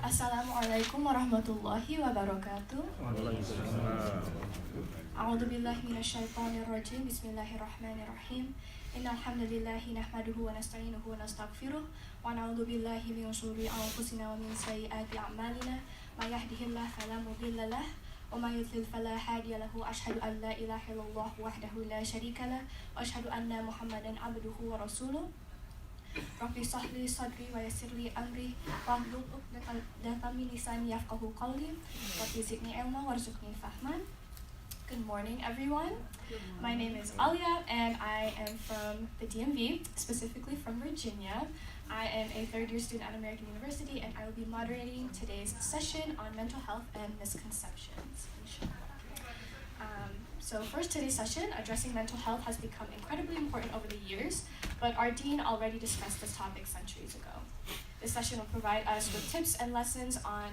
Assalamualaikum warahmatullahi wabarakatuh. A'udzu billahi minasyaitonir rajim. Bismillahirrahmanirrahim. Innal hamdalillahi nahmaduhu wa nasta'inuhu wa nastaghfiruh wa na'udzu billahi min shururi anfusina wa min sayyiati a'malina. May yahdihillahu fala mudilla lahu wa may yudlil fala hadiya lahu. Asyhadu an la ilaha illallah wahdahu la syarika lahu wa asyhadu anna Muhammadan abduhu wa rasuluh. Rabbi sahli sadri wa yassirli amri wahlul 'uqdatam min lisani yafqahu qawli Rabbi zidni ilma warzuqni fahman. Good morning, everyone. My name is Alia, and I am from the DMV, specifically from Virginia. I am a third-year student at American University, and I will be moderating today's session on mental health and misconceptions. So first, today's session, addressing mental health has become incredibly important over the years, but our dean already discussed this topic centuries ago. This session will provide us with tips and lessons on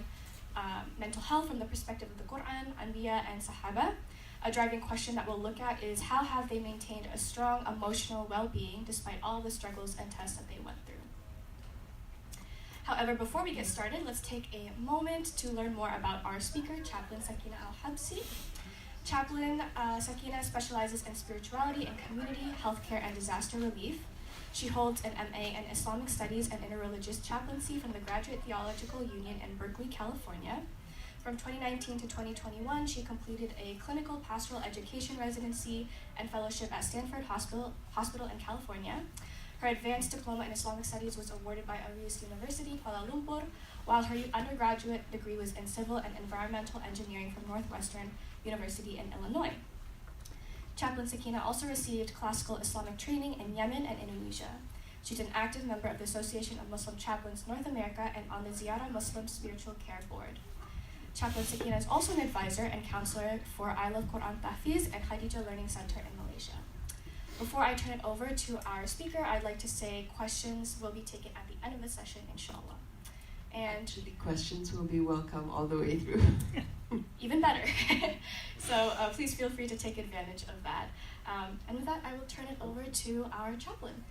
mental health from the perspective of the Quran, Anbiya, and Sahaba. A driving question that we'll look at is how have they maintained a strong emotional well-being despite all the struggles and tests that they went through. However, before we get started, let's take a moment to learn more about our speaker, Chaplain Sakina Al-Habsi. Chaplain Sakina specializes in spirituality and community, healthcare, and disaster relief. She holds an MA in Islamic Studies and Interreligious Chaplaincy from the Graduate Theological Union in Berkeley, California. From 2019 to 2021, she completed a clinical pastoral education residency and fellowship at Stanford Hospital in California. Her advanced diploma in Islamic Studies was awarded by Arius University, Kuala Lumpur, while her undergraduate degree was in Civil and Environmental Engineering from Northwestern University in Illinois. Chaplain Sakina also received classical Islamic training in Yemen and Indonesia. She's an active member of the Association of Muslim Chaplains North America and on the Ziarah Muslim Spiritual Care Board. Chaplain Sakina is also an advisor and counselor for I Love Quran Tahfiz and Khadija Learning Center in Malaysia. Before I turn it over to our speaker, I'd like to say questions will be taken at the end of the session, inshallah. And actually, questions will be welcome all the way through. Even better. So please feel free to take advantage of that. And with that, I will turn it over to our chaplain.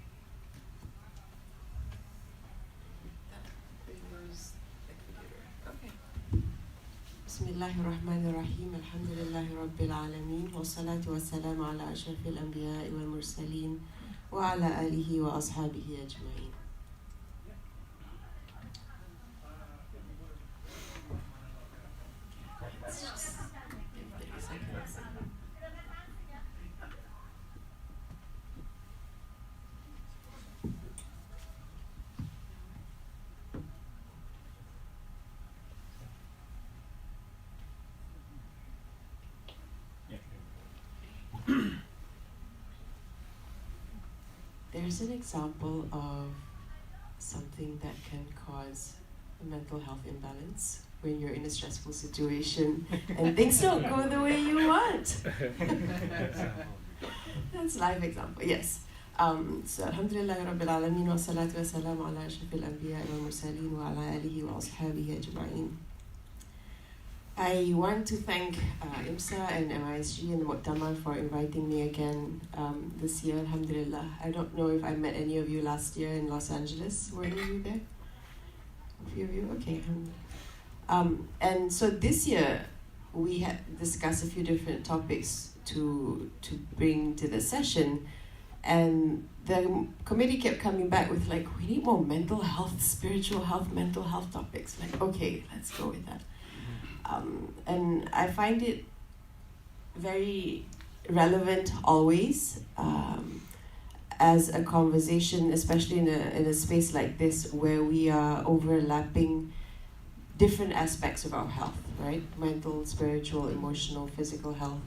Bismillahirrahmanirrahim. Alhamdulillahi Rabbil Alameen. Wa salatu wa salam ala ashrafil anbiya wal mursaleen wa ala alihi wa ashabihi ajma'in. There's an example of something that can cause a mental health imbalance when you're in a stressful situation and things don't go the way you want. That's a live example, yes. So Alhamdulillah Rabbil Alameen wa salatu wa salam ala ashrafil anbiya wal mursaleen wa ala alihi wa ashabihi ajma'in. I want to thank IMSA and MISG and Muqtamar for inviting me again this year, Alhamdulillah. I don't know if I met any of you last year in Los Angeles. Were any of you there? A few of you? Okay. And so this year, we had discussed a few different topics to bring to the session. And the committee kept coming back with like, we need more mental health, spiritual health, mental health topics. Like, okay, let's go with that. And I find it very relevant always as a conversation, especially in a space like this where we are overlapping different aspects of our health, right? Mental, spiritual, emotional, physical health.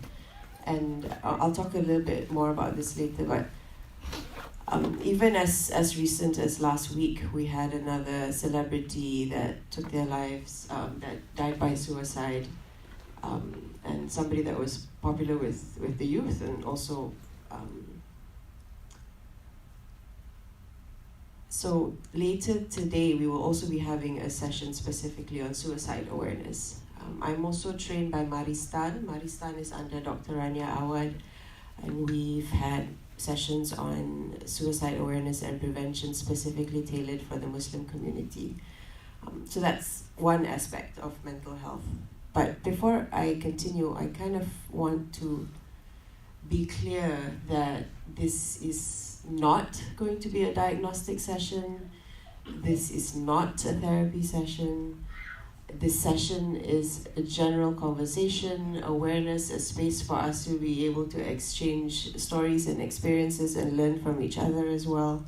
And I'll talk a little bit more about this later, but even as recent as last week, we had another celebrity that took their lives, that died by suicide, and somebody that was popular with the youth, and also so later today we will also be having a session specifically on suicide awareness. I'm also trained by Maristan. Maristan is under Dr. Rania Awad, and we've had sessions on suicide awareness and prevention specifically tailored for the Muslim community. So that's one aspect of mental health. But before I continue, I kind of want to be clear that this is not going to be a diagnostic session. This is not a therapy session. This session is a general conversation, awareness, a space for us to be able to exchange stories and experiences and learn from each other as well.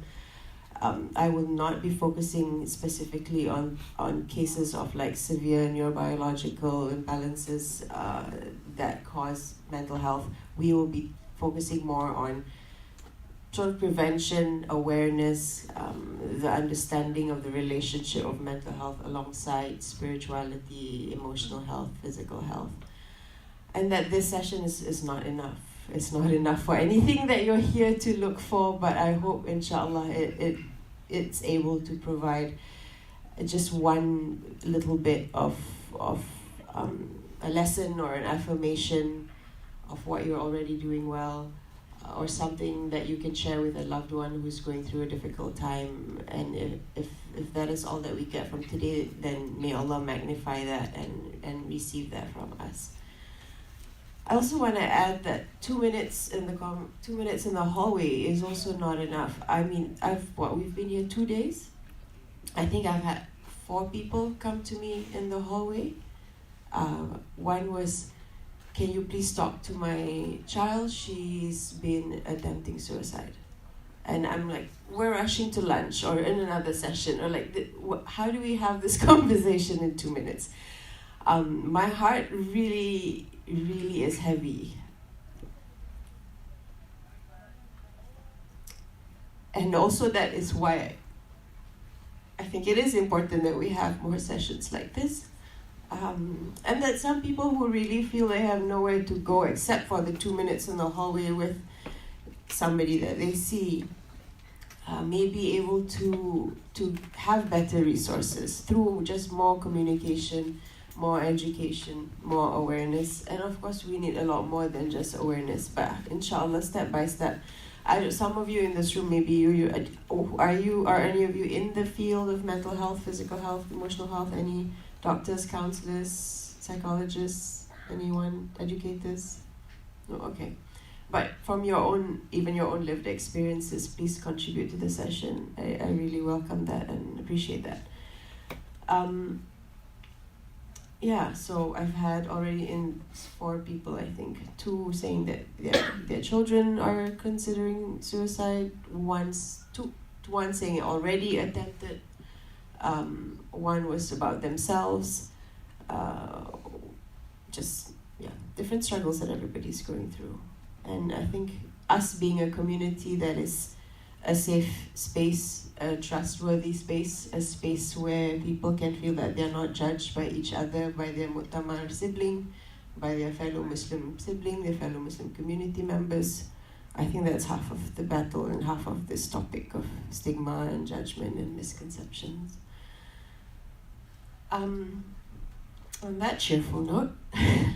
I will not be focusing specifically on cases of like severe neurobiological imbalances that cause mental health. We will be focusing more on sort of prevention, awareness, the understanding of the relationship of mental health alongside spirituality, emotional health, physical health. And that this session is not enough. It's not enough for anything that you're here to look for, but I hope, inshallah, it's able to provide just one little bit of a lesson or an affirmation of what you're already doing well, or something that you can share with a loved one who's going through a difficult time. And if that is all that we get from today, then may Allah magnify that and receive that from us. I also want to add that 2 minutes in the hallway is also not enough. I mean, we've been here 2 days. I think I've had 4 people come to me in the hallway. One was, can you please talk to my child? She's been attempting suicide. And I'm like, we're rushing to lunch or in another session, or like, how do we have this conversation in 2 minutes? My heart really, really is heavy. And also that is why I think it is important that we have more sessions like this. And that some people who really feel they have nowhere to go except for the 2 minutes in the hallway with somebody that they see may be able to have better resources through just more communication, more education, more awareness. And of course we need a lot more than just awareness, but inshallah, step by step. Some of you in this room, maybe are any of you in the field of mental health, physical health, emotional health? Any doctors, counselors, psychologists, anyone, educators? No, okay. But from your own lived experiences, please contribute to the session. I really welcome that and appreciate that. So I've had already 4 people, I think, 2 saying that their children are considering suicide, one saying already attempted, one was about themselves, different struggles that everybody's going through. And I think us being a community that is a safe space, a trustworthy space, a space where people can feel that they're not judged by each other, by their mu'tamar sibling, by their fellow Muslim sibling, their fellow Muslim community members. I think that's half of the battle and half of this topic of stigma and judgment and misconceptions. On that cheerful note,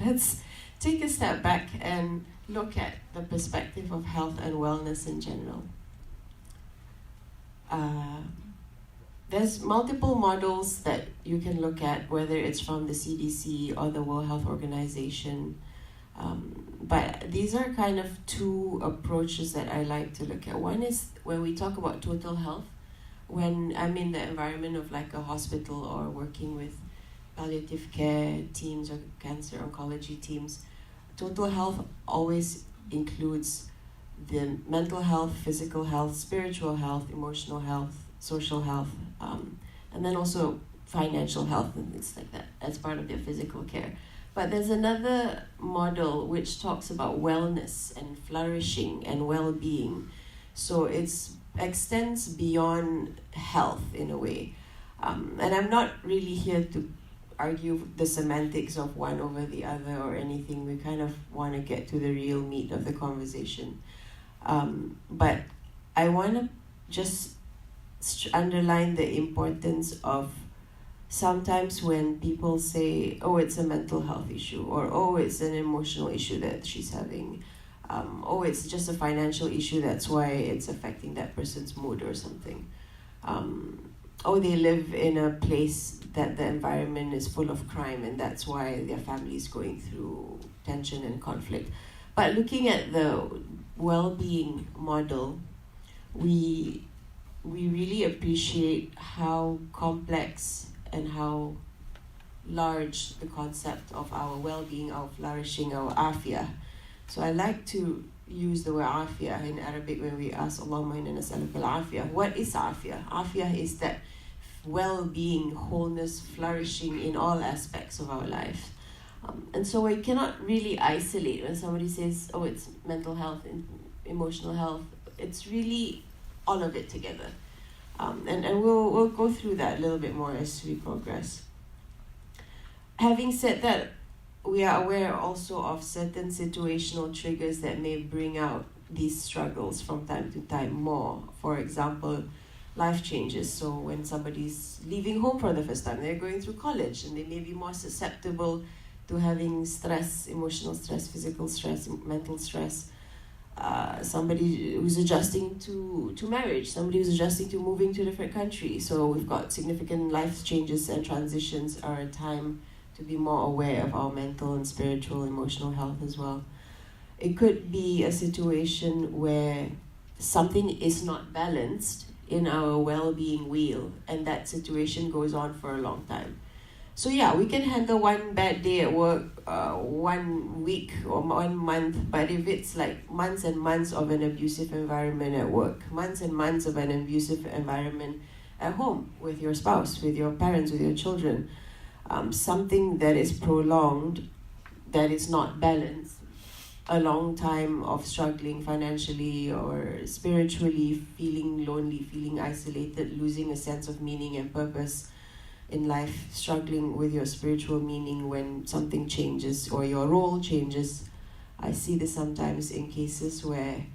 let's take a step back and look at the perspective of health and wellness in general. There's multiple models that you can look at, whether it's from the CDC or the World Health Organization. But these are kind of 2 approaches that I like to look at. One is when we talk about total health, when I'm in the environment of like a hospital or working with palliative care teams or cancer oncology teams. Total health always includes the mental health, physical health, spiritual health, emotional health, social health, and then also financial health, and it's like that as part of their physical care. But there's another model which talks about wellness and flourishing and well-being. So it extends beyond health in a way. And I'm not really here to argue the semantics of one over the other or anything. We kind of want to get to the real meat of the conversation. But I want to just underline the importance of sometimes when people say, oh, it's a mental health issue, or oh, it's an emotional issue that she's having, oh, it's just a financial issue, that's why it's affecting that person's mood or something. Oh, they live in a place that the environment is full of crime and that's why their family is going through tension and conflict. But looking at the well-being model, we really appreciate how complex and how large the concept of our well-being, our flourishing, our afiyah. So I like to use the word afiyah in Arabic when we ask Allahumma inna nas'aluka al-afiyah. What is afiyah? Afiyah is that well-being, wholeness, flourishing in all aspects of our life. And so we cannot really isolate when somebody says, oh, it's mental health and emotional health. It's really all of it together. And we'll go through that a little bit more as we progress. Having said that, we are aware also of certain situational triggers that may bring out these struggles from time to time more. For example, life changes. So when somebody's leaving home for the first time, they're going through college and they may be more susceptible to having stress, emotional stress, physical stress, mental stress. Somebody who's adjusting to marriage, somebody who's adjusting to moving to a different country. So we've got significant life changes, and transitions are a time to be more aware of our mental and spiritual, emotional health as well. It could be a situation where something is not balanced in our well-being wheel, and that situation goes on for a long time. So yeah, we can handle one bad day at work, 1 week or 1 month, but if it's like months and months of an abusive environment at work, months and months of an abusive environment at home with your spouse, with your parents, with your children, something that is prolonged, that is not balanced, a long time of struggling financially or spiritually, feeling lonely, feeling isolated, losing a sense of meaning and purpose in life, struggling with your spiritual meaning when something changes or your role changes. I see this sometimes in cases where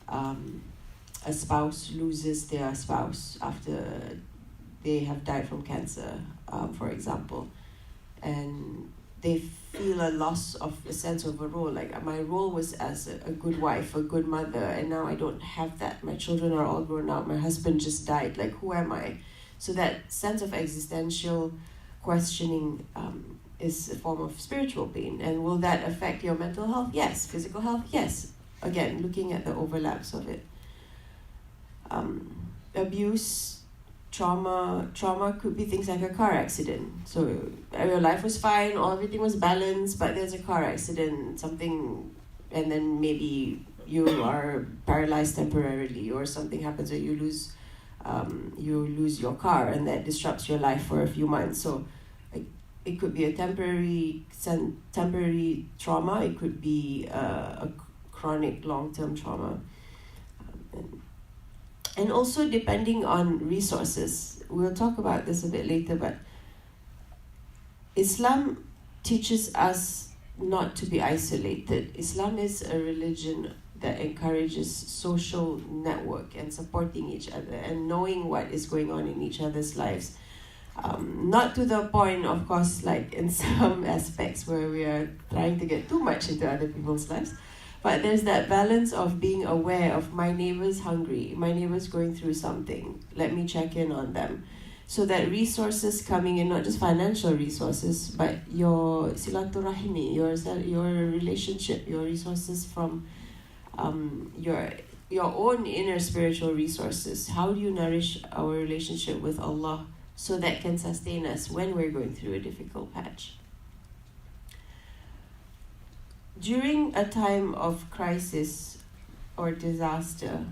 a spouse loses their spouse after they have died from cancer, for example, and they feel a loss of a sense of a role. Like, my role was as a good wife, a good mother, and now I don't have that. My children are all grown up. My husband just died. Like, who am I? So that sense of existential questioning is a form of spiritual pain. And will that affect your mental health? Yes. Physical health? Yes. Again, looking at the overlaps of it. Abuse, trauma could be things like a car accident. So your life was fine, everything was balanced, but there's a car accident, something, and then maybe you are paralyzed temporarily, or something happens where you lose your car, and that disrupts your life for a few months. So it could be a temporary trauma. It could be a chronic long-term trauma. And also depending on resources. We'll talk about this a bit later, but Islam teaches us not to be isolated. Islam is a religion that encourages social network and supporting each other and knowing what is going on in each other's lives. Not to the point, of course, like in some aspects where we are trying to get too much into other people's lives, but there's that balance of being aware of my neighbor's hungry, my neighbor's going through something, let me check in on them. So that resources coming in, not just financial resources, but your silaturahimi, your relationship, your resources from your own inner spiritual resources. How do you nourish our relationship with Allah so that can sustain us when we're going through a difficult patch? During a time of crisis or disaster,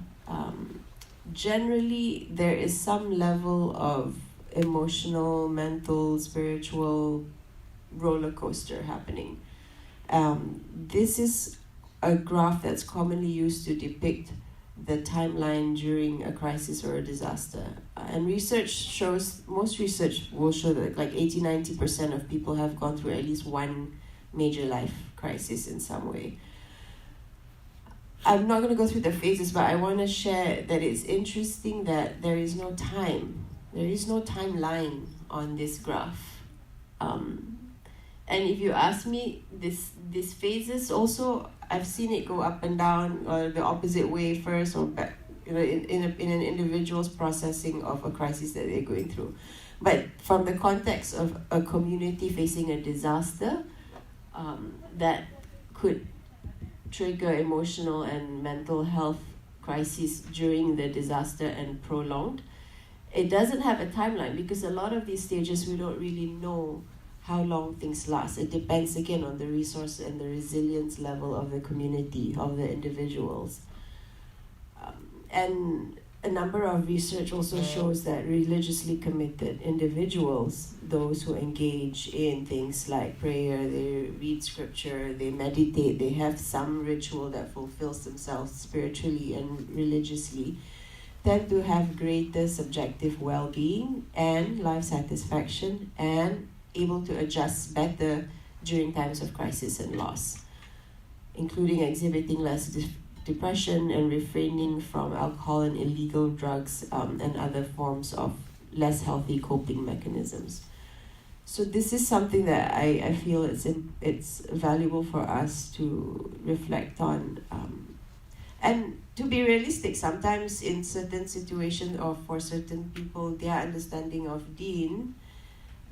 generally there is some level of emotional, mental, spiritual roller coaster happening. This is a graph that's commonly used to depict the timeline during a crisis or a disaster. And research shows, most research will show that like 80-90% of people have gone through at least one major life crisis in some way. I'm not going to go through the phases, but I want to share that it's interesting that there is no time. There is no timeline on this graph. And if you ask me, these phases also, I've seen it go up and down, or the opposite way first, or back, in an individual's processing of a crisis that they're going through. But from the context of a community facing a disaster, that could trigger emotional and mental health crises during the disaster and prolonged, it doesn't have a timeline, because a lot of these stages we don't really know how long things last. It depends again on the resource and the resilience level of the community, of the individuals. And a number of research also shows that religiously committed individuals, those who engage in things like prayer, they read scripture, they meditate, they have some ritual that fulfills themselves spiritually and religiously, tend to have greater subjective well-being and life satisfaction, and able to adjust better during times of crisis and loss, including exhibiting less depression and refraining from alcohol and illegal drugs, and other forms of less healthy coping mechanisms. So this is something that I feel it's valuable for us to reflect on, and to be realistic. Sometimes in certain situations or for certain people, their understanding of deen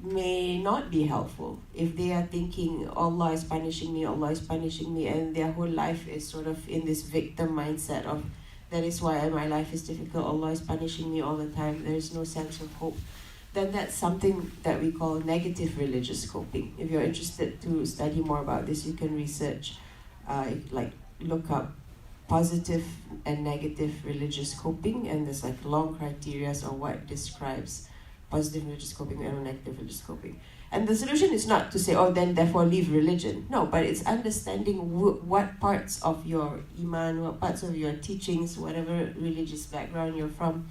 may not be helpful. If they are thinking Allah is punishing me, and their whole life is sort of in this victim mindset of that is why my life is difficult, Allah is punishing me all the time, there is no sense of hope, then that's something that we call negative religious coping. If you're interested to study more about this, you can research, look up positive and negative religious coping, and there's like long criteria on what describes positive religious coping and negative religious coping. And the solution is not to say, oh, then therefore leave religion. No, but it's understanding what parts of your iman, what parts of your teachings, whatever religious background you're from,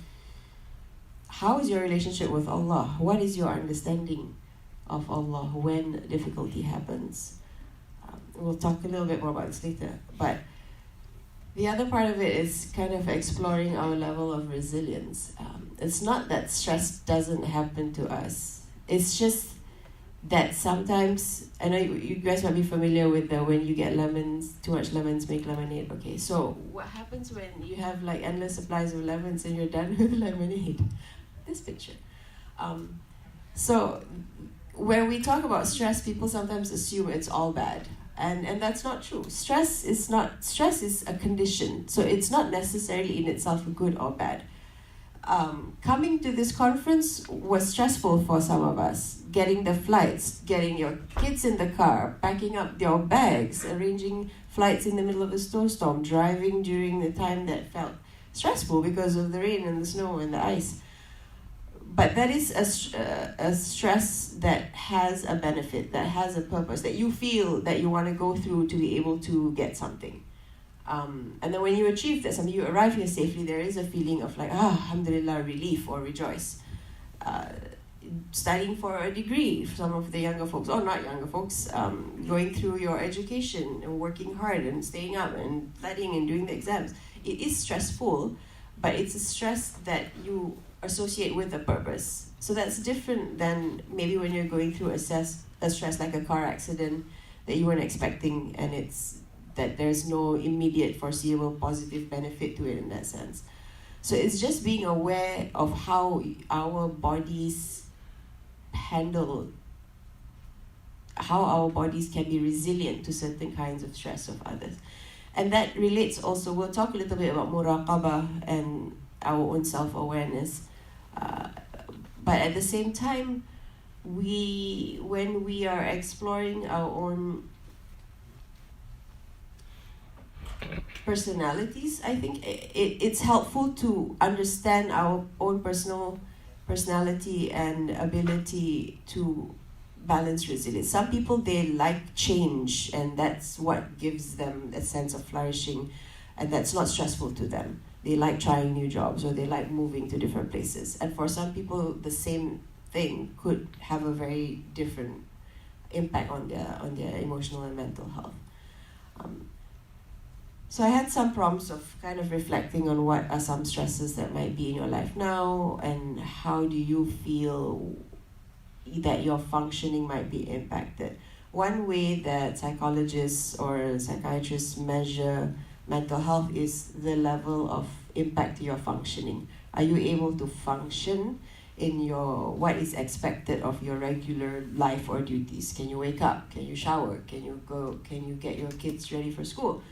how is your relationship with Allah? What is your understanding of Allah when difficulty happens? We'll talk a little bit more about this later. But the other part of it is kind of exploring our level of resilience. It's not that stress doesn't happen to us. It's just that sometimes, I know you guys might be familiar with the when you get lemons, too much lemons make lemonade. Okay, so what happens when you have like endless supplies of lemons and you're done with lemonade? This picture. So when we talk about stress, people sometimes assume it's all bad. And that's not true. Stress is a condition, so it's not necessarily in itself good or bad. Coming to this conference was stressful for some of us. Getting the flights, getting your kids in the car, packing up your bags, arranging flights in the middle of a snowstorm, driving during the time that felt stressful because of the rain and the snow and the ice. But that is a stress that has a benefit, that has a purpose, that you feel that you want to go through to be able to get something. And then when you achieve that something, you arrive here safely, there is a feeling of like, alhamdulillah, relief or rejoice. Studying for a degree, some of the younger folks, or not younger folks, going through your education and working hard and staying up and studying and doing the exams. It is stressful, but it's a stress that you associate with a purpose. So that's different than maybe when you're going through a stress like a car accident that you weren't expecting, and it's that there's no immediate foreseeable positive benefit to it in that sense. So it's just being aware of how our bodies handle, how our bodies can be resilient to certain kinds of stress of others. And that relates also, we'll talk a little bit about muraqabah and our own self-awareness. But at the same time, when we are exploring our own personalities, I think it's helpful to understand our own personal personality and ability to balance resilience. Some people, they like change, and that's what gives them a sense of flourishing, and that's not stressful to them. They like trying new jobs, or they like moving to different places. And for some people, the same thing could have a very different impact on their emotional and mental health. So I had some prompts of kind of reflecting on what are some stresses that might be in your life now, and how do you feel that your functioning might be impacted. One way that psychologists or psychiatrists measure mental health is the level of impact to your functioning. Are you able to function in your what is expected of your regular life or duties? Can you wake up? Can you shower? Can you get your kids ready for school?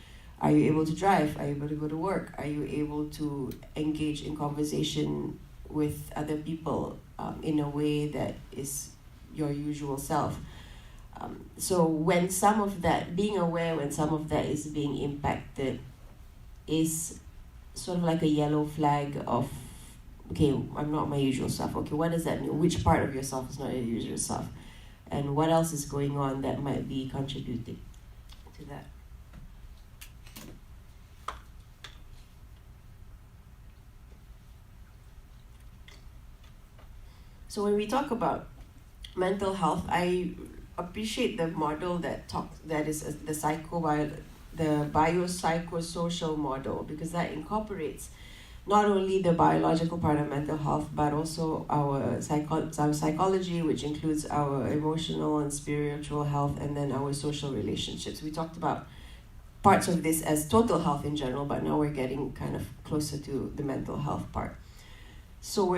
Are you able to drive? Are you able to go to work? Are you able to engage in conversation with other people in a way that is your usual self? So when some of that, being aware when some of that is being impacted is sort of like a yellow flag of, okay, I'm not my usual self. Okay, what does that mean? Which part of yourself is not your usual self? And what else is going on that might be contributing to that? So when we talk about mental health, I appreciate the model that is the biopsychosocial model, because that incorporates not only the biological part of mental health, but also our psychology, which includes our emotional and spiritual health, and then our social relationships. We talked about parts of this as total health in general, but now we're getting kind of closer to the mental health part. So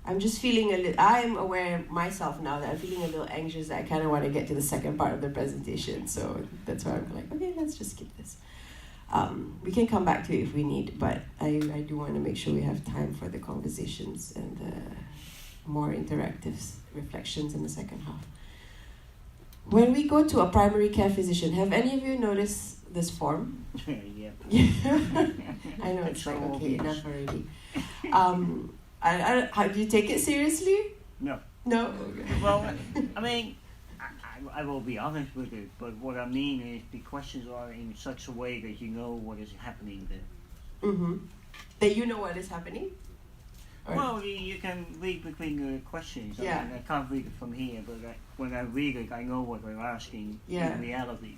I'm just feeling I'm aware myself now that I'm feeling a little anxious, that I kind of want to get to the second part of the presentation. So that's why I'm like, okay, let's just skip this. We can come back to it if we need, but I do want to make sure we have time for the conversations and the more interactive reflections in the second half. When we go to a primary care physician, have any of you noticed this form? Yeah. I know, it's like, okay, enough already. How do you take it seriously? No. No? Well, I mean, I will be honest with it, but what I mean is the questions are in such a way that you know what is happening there. Mm-hmm. That you know what is happening? Or? Well, you can read between the questions. Yeah. I mean, I can't read it from here, but when I read it, I know what they're asking in reality.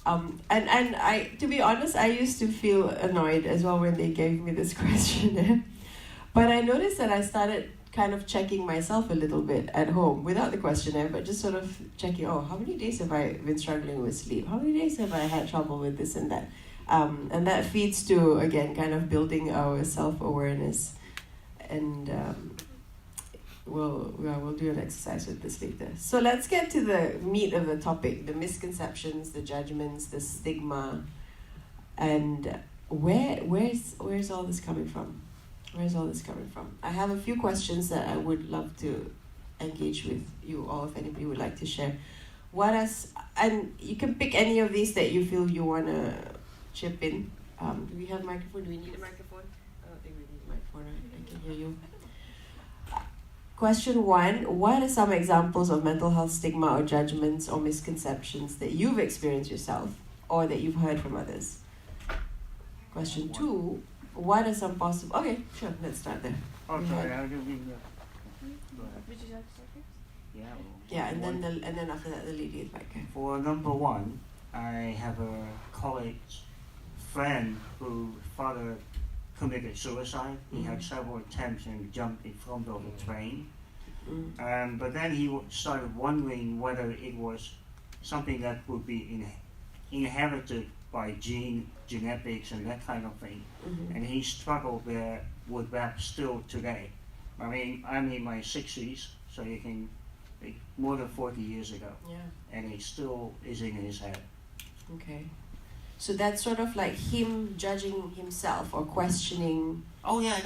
And I, to be honest, I used to feel annoyed as well when they gave me this questionnaire. But I noticed that I started kind of checking myself a little bit at home without the questionnaire, but just sort of checking, how many days have I been struggling with sleep? How many days have I had trouble with this and that? And that feeds to, again, kind of building our self-awareness. And we'll do an exercise with this later. So let's get to the meat of the topic, the misconceptions, the judgments, the stigma, and where's all this coming from? Where's all this coming from? I have a few questions that I would love to engage with you all, if anybody would like to share. And you can pick any of these that you feel you want to chip in. Do we have a microphone? Do we need a microphone? I don't think we need a microphone, right? I can hear you. Question 1, what are some examples of mental health stigma or judgments or misconceptions that you've experienced yourself or that you've heard from others? Question 2, what are some possible... Okay, sure, let's start there. Oh, sorry, I don't mean that. Would you like to start first? Yeah. Yeah, and then after that, the lady is back. For number 1, I have a college friend whose father committed suicide. He had several attempts and jumped in front of a train. But then he started wondering whether it was something that would be inherited by genetics and that kind of thing. And he struggled with that still today. I mean, I'm in my 60s, so you can, more than 40 years ago. Yeah. And it still is in his head. Okay. So that's sort of like him judging himself or questioning. Oh yeah,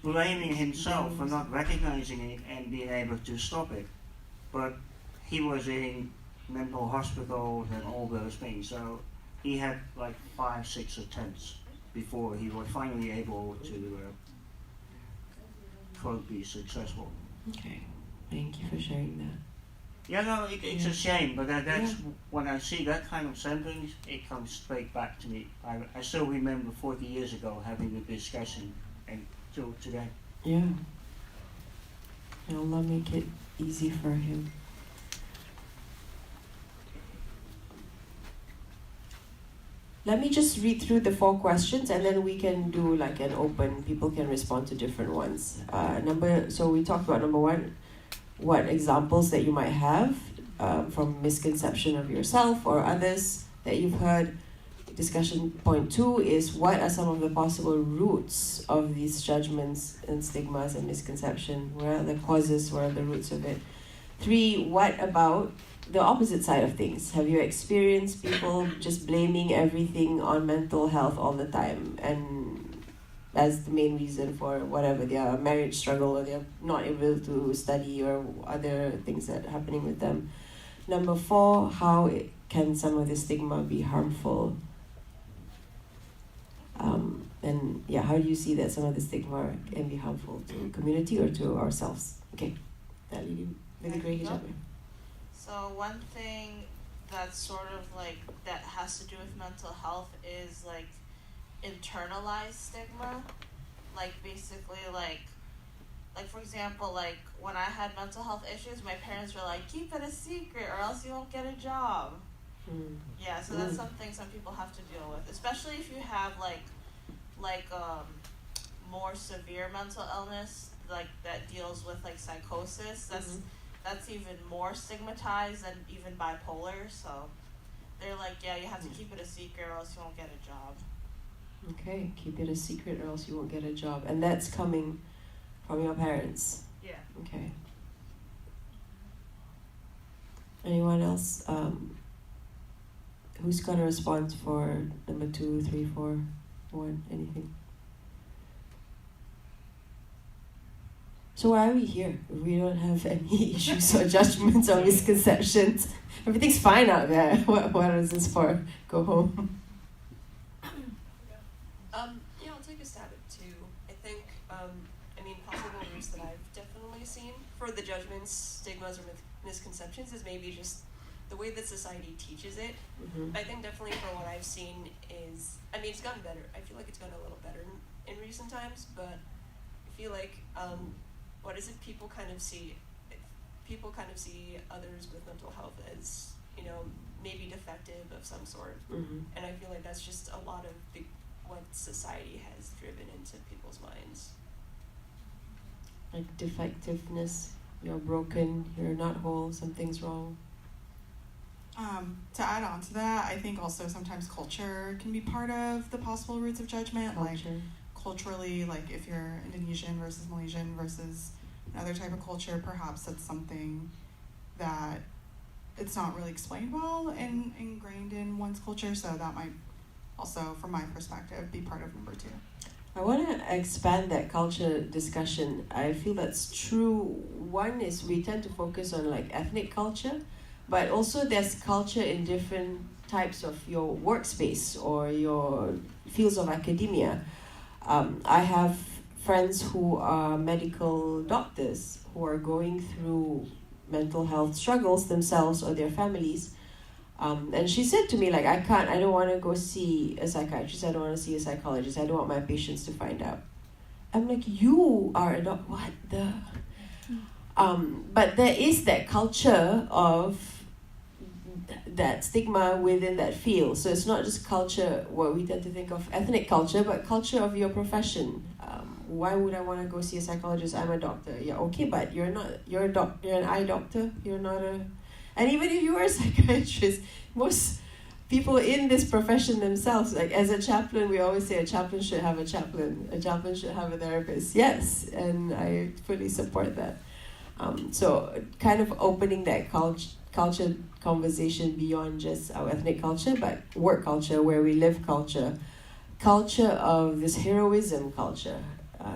blaming himself for not recognizing it and being able to stop it. But he was in mental hospitals and all those things, so he had like 5-6 attempts before he was finally able to quote be successful. Okay, thank you for sharing that. Yeah, no, it's a shame, but that's when I see that kind of sentence, it comes straight back to me. I still remember 40 years ago having a discussion, and till today. Yeah. Allah make it easy for him. Let me just read through the 4 questions and then we can do like an open, people can respond to different ones. So we talked about number 1, what examples that you might have from misconception of yourself or others that you've heard. Discussion point 2 is what are some of the possible roots of these judgments and stigmas and misconception? Where are the causes? Where are the roots of it? 3, what about the opposite side of things? Have you experienced people just blaming everything on mental health all the time and as the main reason for whatever, their marriage struggle or they're not able to study or other things that are happening with them? Number 4, how can some of the stigma be harmful? And how do you see that some of the stigma can be harmful to the community or to ourselves? Okay, that really a great job. So one thing that's sort of like that has to do with mental health is like internalized stigma. Like basically like for example, like when I had mental health issues, my parents were like, keep it a secret or else you won't get a job. Yeah, so that's something some people have to deal with, especially if you have like more severe mental illness, like that deals with like psychosis. That's even more stigmatized than even bipolar. So they're like, yeah, you have to keep it a secret or else you won't get a job. Okay, keep it a secret or else you won't get a job. And that's coming from your parents? Yeah. Okay. Anyone else? Who's got a response for number 2, 3, 4, 1, anything? So why are we here if we don't have any issues or judgments or misconceptions? Everything's fine out there. What is this for? Go home. I'll take a stab at 2. I think, possible roots that I've definitely seen for the judgments, stigmas, or misconceptions is maybe just the way that society teaches it. I think definitely from what I've seen is, it's gotten better. I feel like it's gotten a little better in recent times, but I feel like, people kind of see others with mental health as, maybe defective of some sort. And I feel like that's just a lot of what society has driven into people's minds. Like defectiveness, you're broken, you're not whole, something's wrong. To add on to that, I think also sometimes culture can be part of the possible roots of judgment. Culture. Like culturally, like if you're Indonesian versus Malaysian versus another type of culture, perhaps that's something that it's not really explained well and ingrained in one's culture. So that might also, from my perspective, be part of number 2. I want to expand that culture discussion. I feel that's true. One is we tend to focus on like ethnic culture, but also there's culture in different types of your workspace or your fields of academia. I have friends who are medical doctors who are going through mental health struggles themselves or their families. And she said to me, like, I don't want to go see a psychiatrist, I don't want to see a psychologist, I don't want my patients to find out. I'm like, you are a doctor, what the? But there is that culture of that stigma within that field. So it's not just culture, what we tend to think of ethnic culture, but culture of your profession. Why would I want to go see a psychologist? I'm a doctor. Yeah, okay, but you're not, you're an eye doctor, you're not a... And even if you were a psychiatrist, most people in this profession themselves, like as a chaplain, we always say a chaplain should have a chaplain should have a therapist. Yes, and I fully support that. So kind of opening that culture conversation beyond just our ethnic culture, but work culture, where we live culture of this heroism culture,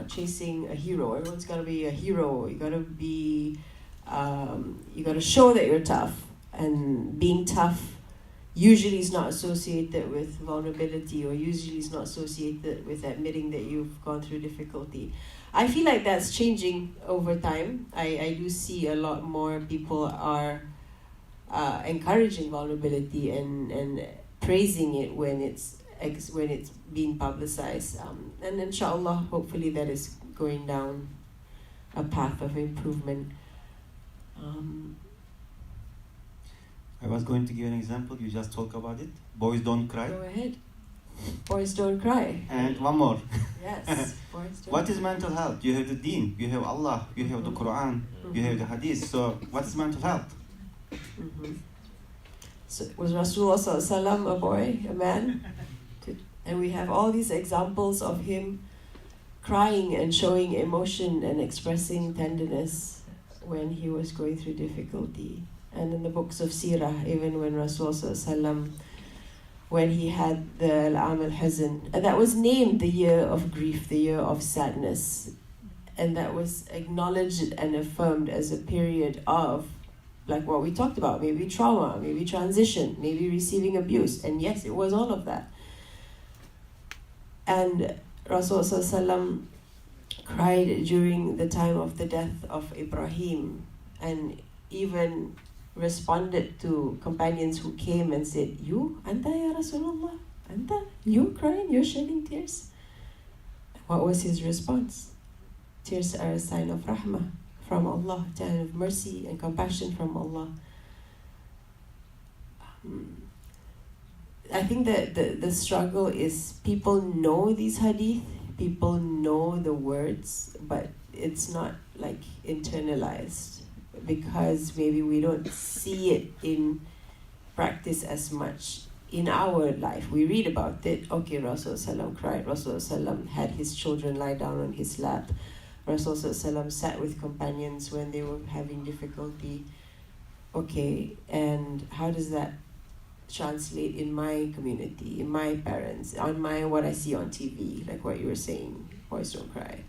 chasing a hero. Everyone's got to be a hero. You got to be... you got to show that you're tough, and being tough usually is not associated with vulnerability, or usually is not associated with admitting that you've gone through difficulty. I feel like that's changing over time. I do see a lot more people are encouraging vulnerability and praising it when it's being publicized. And inshallah, hopefully that is going down a path of improvement. I was going to give an example. You just talk about it. Boys don't cry. Go ahead. Boys don't cry. And one more. Yes. Boys don't. What is mental health? You have the Deen, you have Allah, you have the Quran, you have the Hadith. So what is mental health? Mm-hmm. So was Rasulullah Sallallahu Alaihi Wasallam a boy, a man? And we have all these examples of him crying and showing emotion and expressing tenderness when he was going through difficulty. And in the books of Sirah, even when Rasulullah Sallallahu Alaihi Wasallam, when he had the Al-Am al-Hazn, and that was named the year of grief, the year of sadness, and that was acknowledged and affirmed as a period of, like what we talked about, maybe trauma, maybe transition, maybe receiving abuse. And yes, it was all of that. And Rasulullah Sallallahu Alaihi Wasallam cried during the time of the death of Ibrahim, and even responded to companions who came and said, "You, Anta ya Rasulullah, Anta, you crying, you're shedding tears." What was his response? Tears are a sign of rahmah from Allah, a sign of mercy and compassion from Allah. I think that the struggle is people know these hadith, people know the words, but it's not like internalized, because maybe we don't see it in practice as much in our life. We read about it. Okay, Rasulullah cried. Rasulullah had his children lie down on his lap. Rasulullah sat with companions when they were having difficulty. Okay, and how does that translate in my community, in my parents, on what I see on TV, like what you were saying, boys don't cry.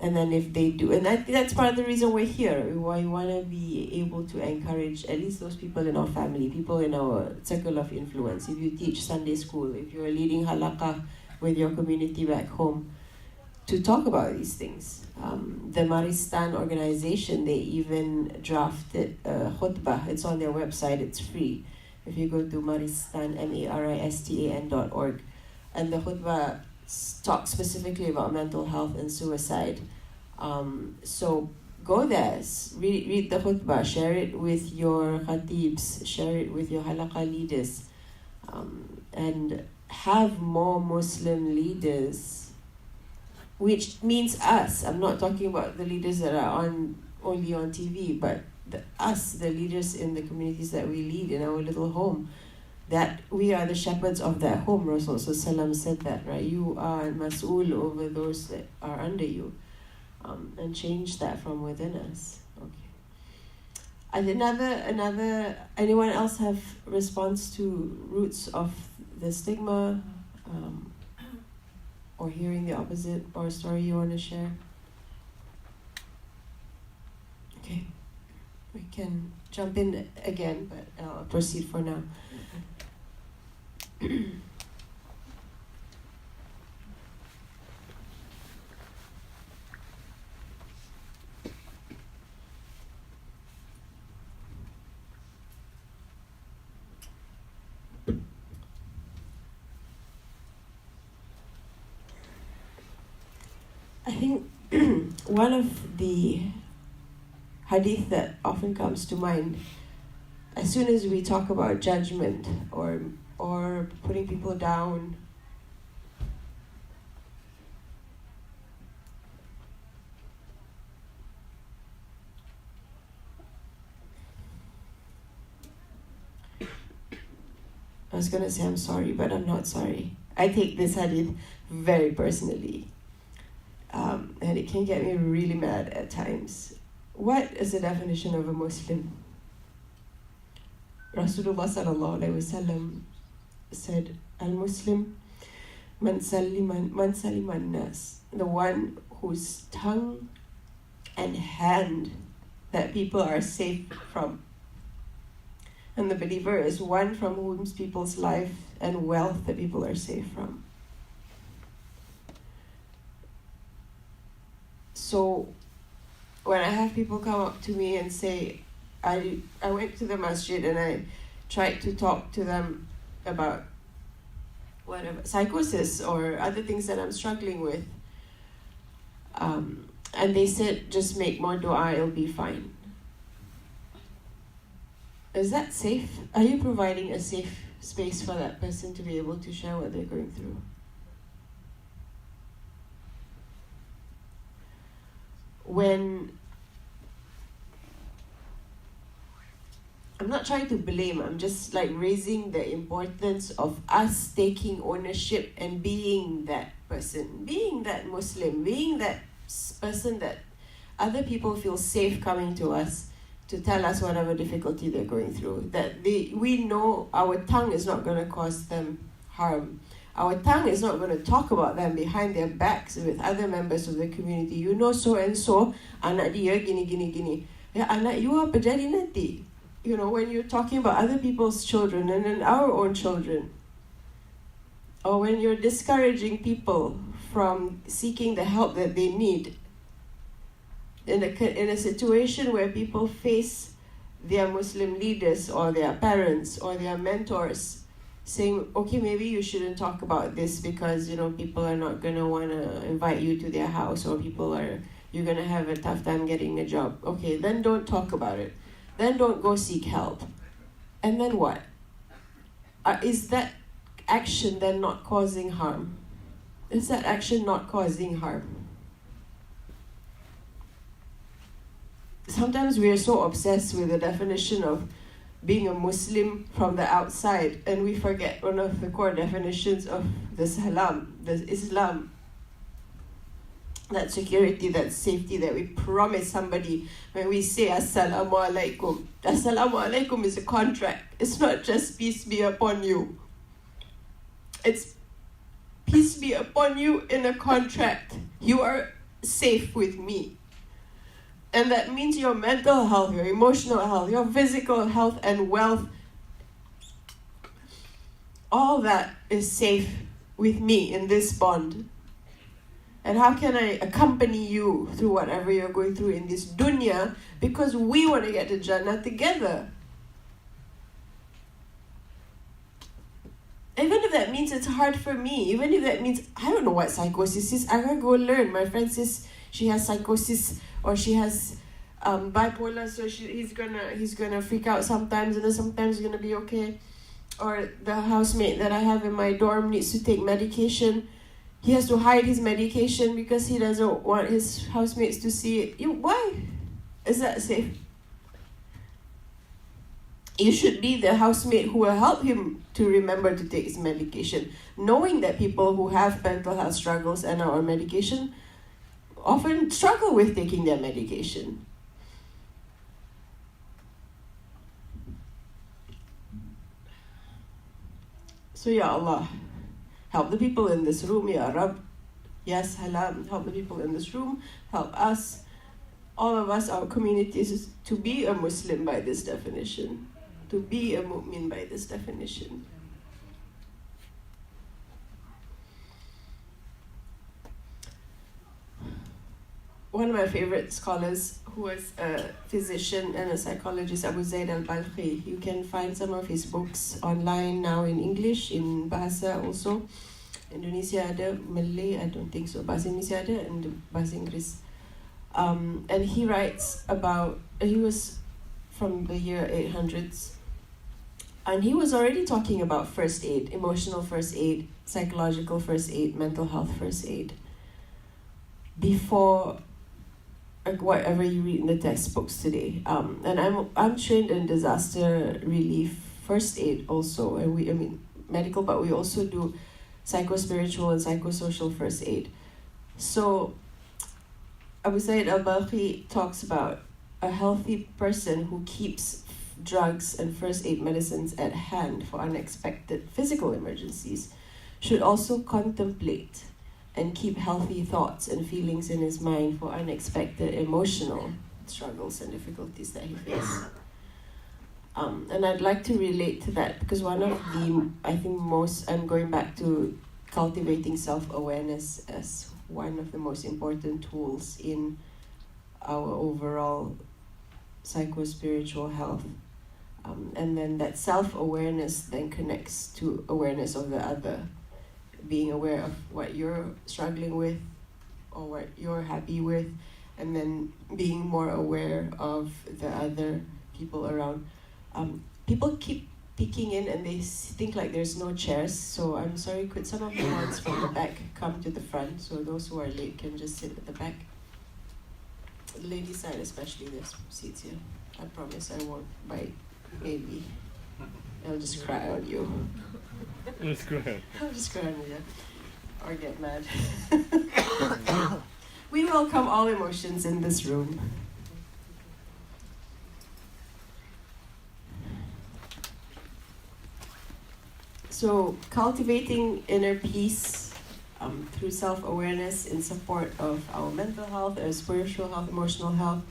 And then if they do, and I think that's part of the reason we're here. We want to be able to encourage at least those people in our family, people in our circle of influence. If you teach Sunday school, if you're leading halaqah with your community back home, to talk about these things. The Maristan organization, they even drafted a khutbah. It's on their website, it's free. If you go to Maristan, maristan.org, and the khutbah talks specifically about mental health and suicide. So go there, read the khutbah, share it with your khatibs, share it with your halaqah leaders, and have more Muslim leaders, which means us. I'm not talking about the leaders that are only on TV, but us, the leaders in the communities that we lead in our little home, that we are the shepherds of that home. Rasulullah said that, right? You are mas'ul over those that are under you, and change that from within us. Okay. And another. Anyone else have response to roots of the stigma, or hearing the opposite, or a story you want to share? Okay, we can jump in again, but I'll proceed for now. I think one of the hadith that often comes to mind as soon as we talk about judgment or putting people down, I was going to say I'm sorry, but I'm not sorry. I take this hadith very personally. And it can get me really mad at times. What is the definition of a Muslim? Rasulullah sallallahu alaihi wasallam said, "Al-Muslim man saliman nas," the one whose tongue and hand that people are safe from. And the believer is one from whom people's life and wealth that people are safe from. So when I have people come up to me and say, I went to the masjid and I tried to talk to them about whatever, psychosis or other things that I'm struggling with. And they said, just make more dua, it'll be fine. Is that safe? Are you providing a safe space for that person to be able to share what they're going through? When I'm not trying to blame, I'm just like raising the importance of us taking ownership and being that person, being that Muslim, being that person that other people feel safe coming to us to tell us whatever difficulty they're going through. That we know our tongue is not going to cause them harm. Our tongue is not going to talk about them behind their backs with other members of the community. You know so and so, anak dia gini gini gini. Ya, anak you apa jadi nanti? You know, when you're talking about other people's children and then our own children. Or when you're discouraging people from seeking the help that they need. In a situation where people face their Muslim leaders or their parents or their mentors saying, okay, maybe you shouldn't talk about this because, you know, people are not going to want to invite you to their house, or you're going to have a tough time getting a job. Okay, then don't talk about it. Then don't go seek help. And then what? Is that action then not causing harm? Is that action not causing harm? Sometimes we are so obsessed with the definition of being a Muslim from the outside, and we forget one of the core definitions of the Salam, the Islam. That security, that safety that we promise somebody when we say Assalamu alaikum. Assalamu alaikum is a contract. It's not just peace be upon you. It's peace be upon you in a contract. You are safe with me. And that means your mental health, your emotional health, your physical health and wealth, all that is safe with me in this bond. And how can I accompany you through whatever you're going through in this dunya? Because we want to get to Jannah together. Even if that means it's hard for me, even if that means, I don't know what psychosis is, I gotta go learn. My friend says she has psychosis, or she has bipolar, so he's gonna freak out sometimes, and then sometimes he's gonna be okay. Or the housemate that I have in my dorm needs to take medication. He has to hide his medication because he doesn't want his housemates to see it. Why? Is that safe? You should be the housemate who will help him to remember to take his medication. Knowing that people who have mental health struggles and are on medication often struggle with taking their medication. So Ya Allah, help the people in this room, Ya Rab. Yes, Halam, help the people in this room, help us, all of us, our communities, to be a Muslim by this definition, to be a mu'min by this definition. One of my favorite scholars, who was a physician and a psychologist, Abu Zaid al-Balkhi. You can find some of his books online now in English, in Bahasa also. Indonesia ada, Malay, I don't think so. Bahasa Indonesia ada, and Bahasa Inggris. And he writes about, he was from the year 800s, and he was already talking about first aid, emotional first aid, psychological first aid, mental health first aid, before whatever you read in the textbooks today. And I'm trained in disaster relief first aid also, and medical, but we also do psycho-spiritual and psychosocial first aid. So Abu Sayyid al-Balkhi talks about a healthy person who keeps drugs and first aid medicines at hand for unexpected physical emergencies should also contemplate and keep healthy thoughts and feelings in his mind for unexpected emotional struggles and difficulties that he faces. And I'd like to relate to that because one of the, I think most, I'm going back to cultivating self-awareness as one of the most important tools in our overall psycho-spiritual health. And then that self-awareness then connects to awareness of the other, being aware of what you're struggling with or what you're happy with, and then being more aware of the other people around. People keep peeking in and they think like there's no chairs, so I'm sorry, could some of the ones from the back come to the front so those who are late can just sit at the back? The ladies' side especially, there's seats here. I promise I won't bite. Maybe. I'll just cry on you. Let's go ahead. I'll just cry on you, or get mad. We welcome all emotions in this room. So, cultivating inner peace through self-awareness in support of our mental health, our spiritual health, emotional health.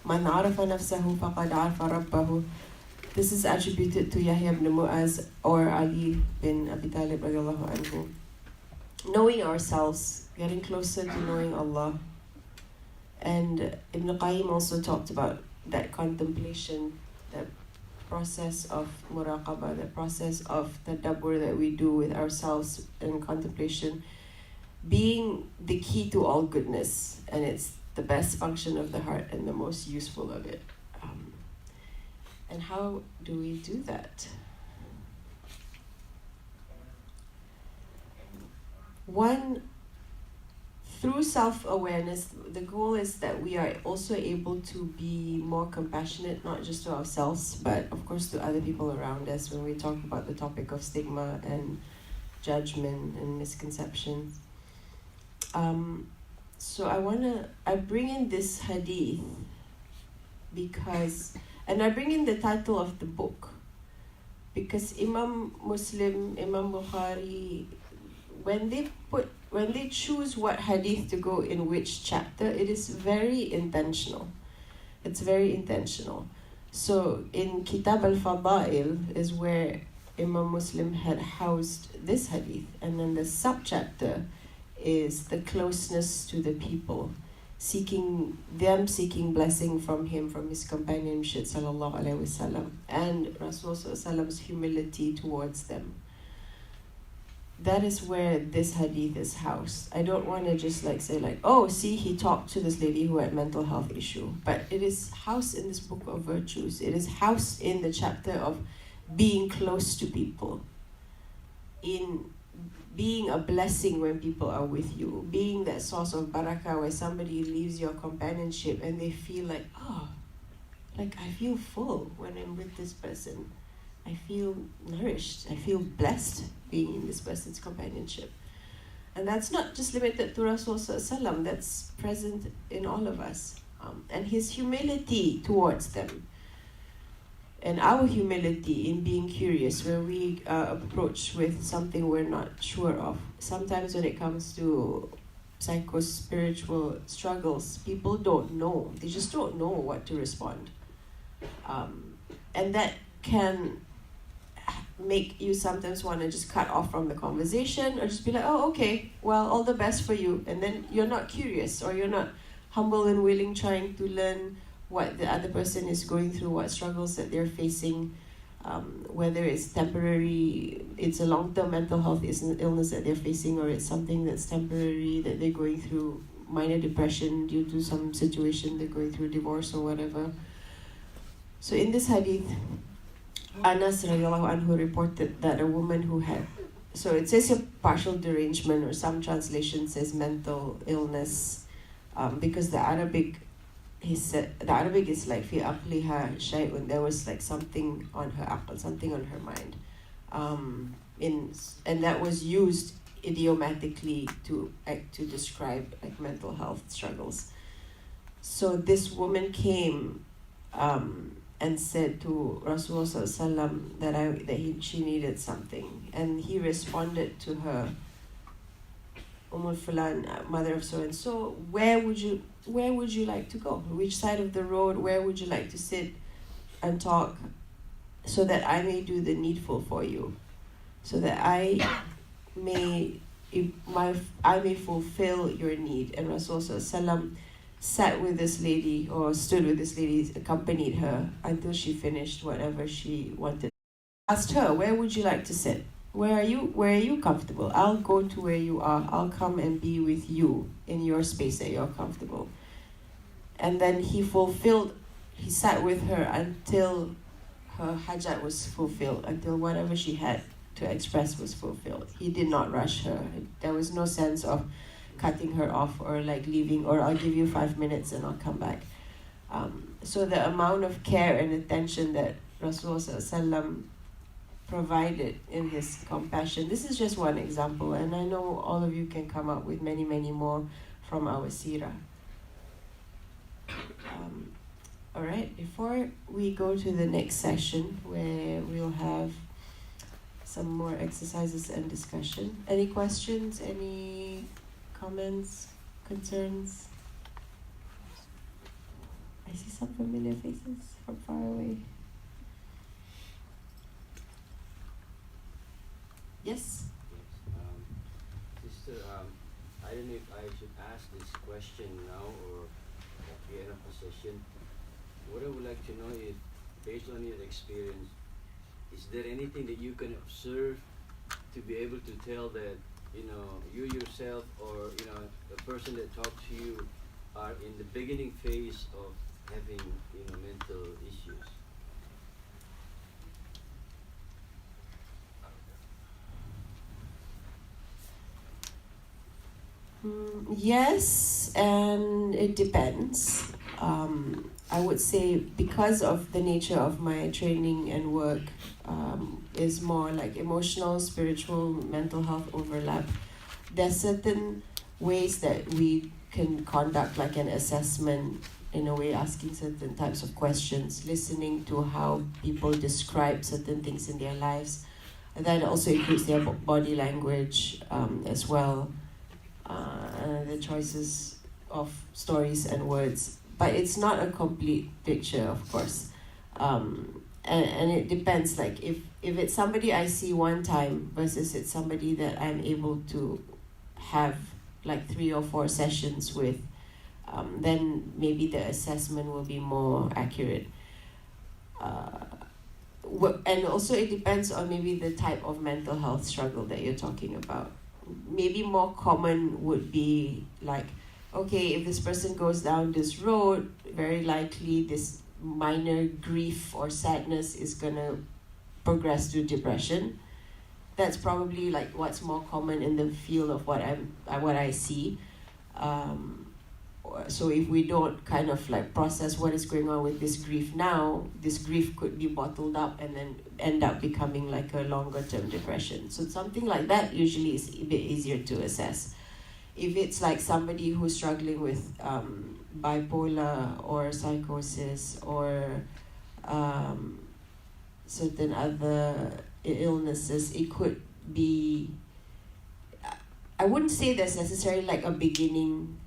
Man arafa nafsahu faqad arafa rabbahu. This is attributed to Yahya ibn Mu'az or Ali bin Abi Talib radiallahu anhu. Knowing ourselves, getting closer to knowing Allah. And Ibn Qayyim also talked about that contemplation, that process of muraqabah, the process of tadabbur that we do with ourselves in contemplation, being the key to all goodness, and it's the best function of the heart and the most useful of it. And how do we do that? One, through self-awareness, the goal is that we are also able to be more compassionate, not just to ourselves, but of course to other people around us when we talk about the topic of stigma and judgment and misconceptions. So I bring in this hadith because, and I bring in the title of the book because Imam Muslim, Imam Bukhari, when they choose what hadith to go in which chapter, it is very intentional. It's very intentional. So in Kitab al-Fadail is where Imam Muslim had housed this hadith, and then the subchapter is the closeness to the people, seeking blessing from him, from his companionship sallallahu alaihi wasallam, and Rasulullah sallallahu alaihi wasallam's humility towards them. That is where this hadith is housed. I don't want to just say oh, see, he talked to this lady who had mental health issue, but it is housed in this book of virtues. It is housed in the chapter of being close to people, in being a blessing when people are with you, being that source of barakah where somebody leaves your companionship and they feel like, I feel full when I'm with this person. I feel nourished. I feel blessed being in this person's companionship. And that's not just limited to Rasulullah, that's present in all of us. And his humility towards them. And our humility in being curious when we approach with something we're not sure of. Sometimes when it comes to psycho-spiritual struggles, people don't know. They just don't know what to respond. And that can make you sometimes want to just cut off from the conversation or just be like, oh, okay, well, all the best for you. And then you're not curious or you're not humble and willing trying to learn what the other person is going through, what struggles that they're facing, whether it's temporary, it's a long-term mental health illness that they're facing, or it's something that's temporary that they're going through, minor depression due to some situation, they're going through divorce or whatever. So in this hadith, Anas radiallahu anhu reported that a woman who had, so it says a partial derangement, or some translation says mental illness, because the Arabic is like fi aqliha shay'un, there was like something on her aql, something on her mind, and that was used idiomatically to describe like mental health struggles. So this woman came and said to Rasulullah sallallahu that she needed something, and he responded to her, Fulan, mother of so and so, where would you like to go? Which side of the road? Where would you like to sit and talk? so that I may do the needful for you, so that may I may fulfill your need. And Rasulullah sat with this lady, or stood with this lady, accompanied her until she finished whatever she wanted. Asked her, where would you like to sit? Where are you comfortable? I'll go to where you are. I'll come and be with you in your space that you're comfortable. And then he sat with her until her hajat was fulfilled, until whatever she had to express was fulfilled. He did not rush her. There was no sense of cutting her off or like leaving, or I'll give you 5 minutes and I'll come back. So the amount of care and attention that Rasulullah provided in his compassion. This is just one example, and I know all of you can come up with many, many more from our seerah. All right, before we go to the next session where we'll have some more exercises and discussion, any questions, any comments, concerns? I see some familiar faces from far away. Yes? Sister, I don't know if I should ask this question now or at the end of the session. What I would like to know is, based on your experience, is there anything that you can observe to be able to tell that, you yourself or, the person that talks to you are in the beginning phase of having, mental issues? Yes, and it depends. I would say because of the nature of my training and work is more like emotional, spiritual, mental health overlap. There's certain ways that we can conduct like an assessment, in a way asking certain types of questions, listening to how people describe certain things in their lives. And that also includes their body language as well. The choices of stories and words, but it's not a complete picture, of course, and it depends. Like if it's somebody I see one time versus it's somebody that I'm able to have like 3 or 4 sessions with, then maybe the assessment will be more accurate. And also it depends on maybe the type of mental health struggle that you're talking about. Maybe more common would be like, okay, if this person goes down this road, very likely this minor grief or sadness is gonna progress to depression. That's probably like what's more common in the field of what I see. So if we don't kind of like process what is going on with this grief now, this grief could be bottled up and then end up becoming like a longer term depression. So something like that usually is a bit easier to assess. If it's like somebody who's struggling with bipolar or psychosis or certain other illnesses, it could be, I wouldn't say there's necessarily like a beginning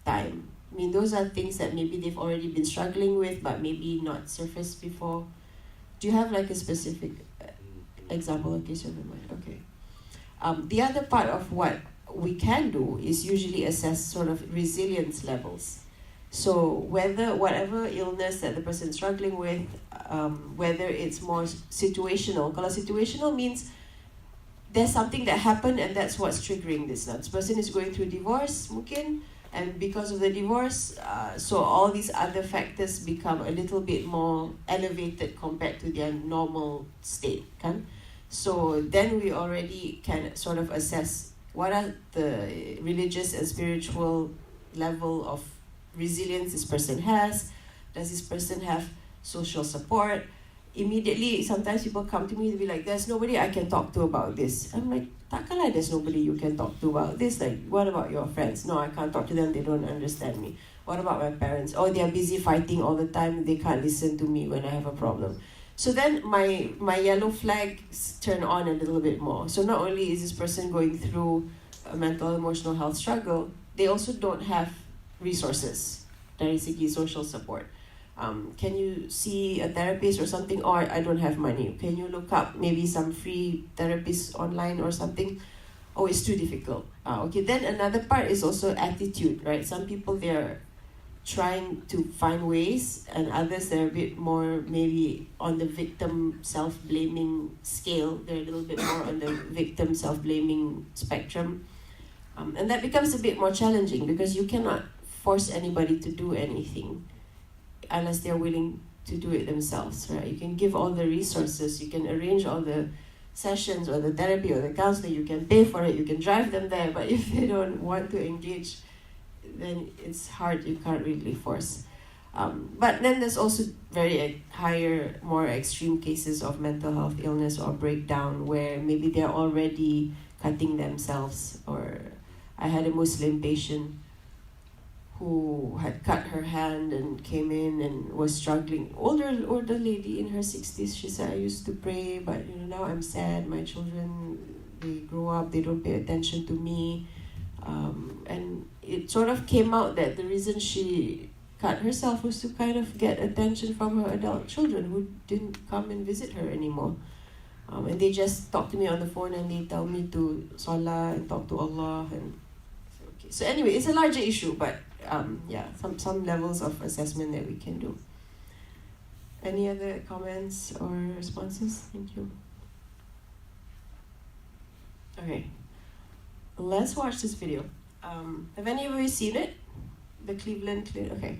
time. I mean, those are things that maybe they've already been struggling with, but maybe not surfaced before. Do you have like a specific example in case you have in mind? Okay. The other part of what we can do is usually assess sort of resilience levels. So whatever illness that the person is struggling with, whether it's more situational. Kalau situational means there's something that happened and that's what's triggering this. Now, this person is going through divorce, mungkin, and because of the divorce, so all these other factors become a little bit more elevated compared to their normal state, kan? So then we already can sort of assess what are the religious and spiritual level of resilience this person has. Does this person have social support? Immediately, sometimes people come to me to be like, there's nobody I can talk to about this. I'm like, takkanlah there's nobody you can talk to about this. Like, what about your friends? No, I can't talk to them, they don't understand me. What about my parents? Oh, they're busy fighting all the time, they can't listen to me when I have a problem. So then my yellow flags turn on a little bit more. So not only is this person going through a mental emotional health struggle, they also don't have resources dari segi social support. Can you see a therapist or something? Or I don't have money. Can you look up maybe some free therapists online or something? Oh, it's too difficult. Okay, then another part is also attitude, right? Some people, they're trying to find ways, and others, they're a bit more maybe on the victim self-blaming scale. They're a little bit more on the victim self-blaming spectrum. And that becomes a bit more challenging because you cannot force anybody to do anything unless they're willing to do it themselves, right? You can give all the resources, you can arrange all the sessions or the therapy or the counseling, you can pay for it, you can drive them there, but if they don't want to engage, then it's hard, you can't really force. But then there's also very higher, more extreme cases of mental health illness or breakdown where maybe they're already cutting themselves. Or I had a Muslim patient who had cut her hand and came in and was struggling. Older lady in her 60s. She said, I used to pray, but now I'm sad. My children, they grow up, they don't pay attention to me. And it sort of came out that the reason she cut herself was to kind of get attention from her adult children who didn't come and visit her anymore. And they just talk to me on the phone and they tell me to salah and talk to Allah. And okay. So anyway, it's a larger issue, but some levels of assessment that we can do. Any other comments or responses? Thank you. Okay, let's watch this video. Have any of you seen it? The Cleveland Clinic? Okay.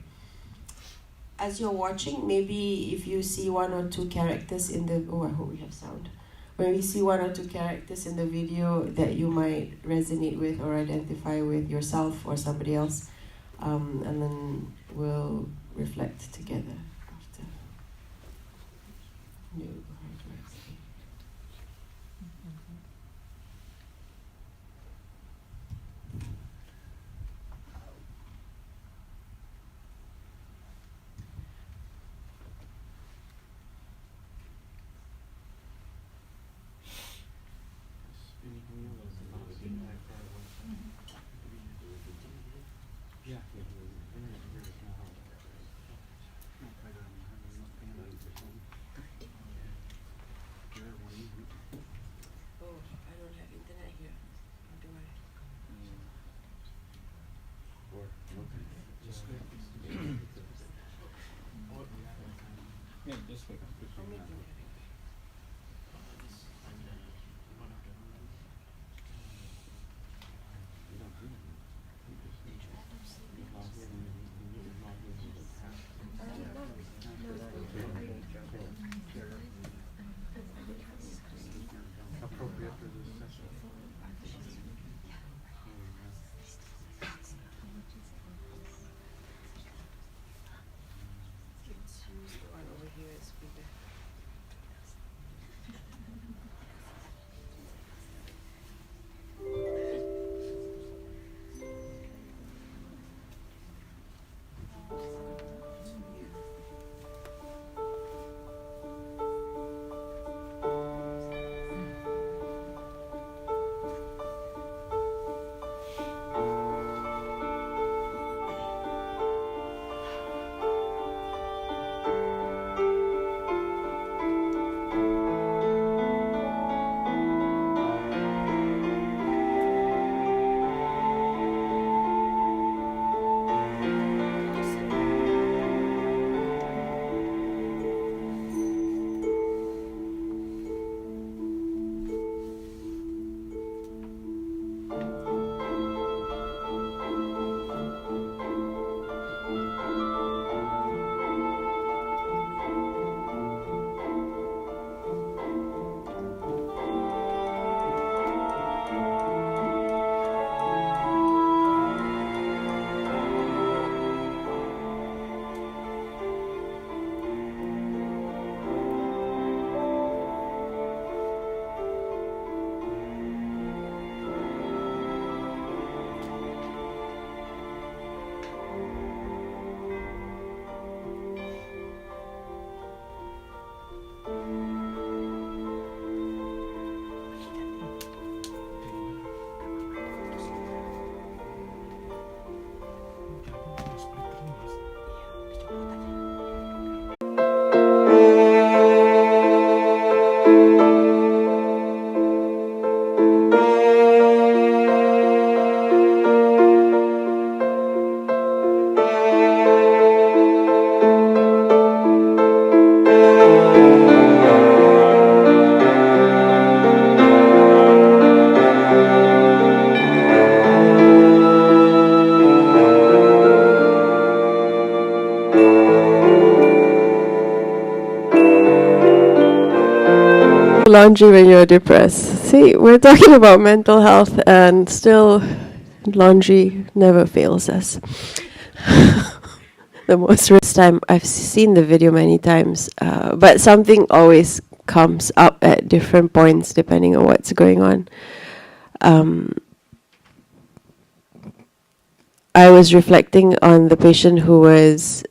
As you're watching, maybe if you see one or two characters in the... Oh, I hope we have sound. When we see one or two characters in the video that you might resonate with or identify with yourself or somebody else, and then we'll reflect together after. No, laundry when you're depressed. See, we're talking about mental health, and still, laundry never fails us. The most time I've seen the video many times, but something always comes up at different points depending on what's going on. I was reflecting on the patient who was,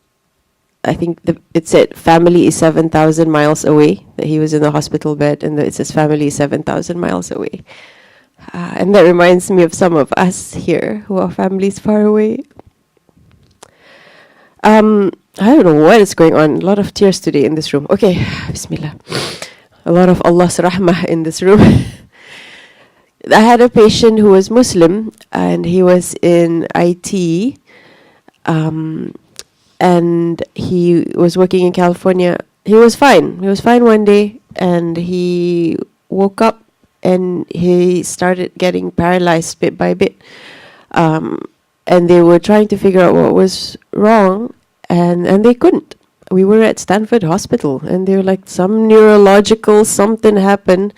I think it said family is 7,000 miles away, that he was in the hospital bed, and it says family is 7,000 miles away. And that reminds me of some of us here who are families far away. I don't know what is going on. A lot of tears today in this room. Okay, Bismillah. A lot of Allah's rahmah in this room. I had a patient who was Muslim, and he was in IT, and he was working in California. He was fine. He was fine one day, and he woke up, and he started getting paralyzed bit by bit. And they were trying to figure out what was wrong, and they couldn't. We were at Stanford Hospital, and they were like, some neurological something happened,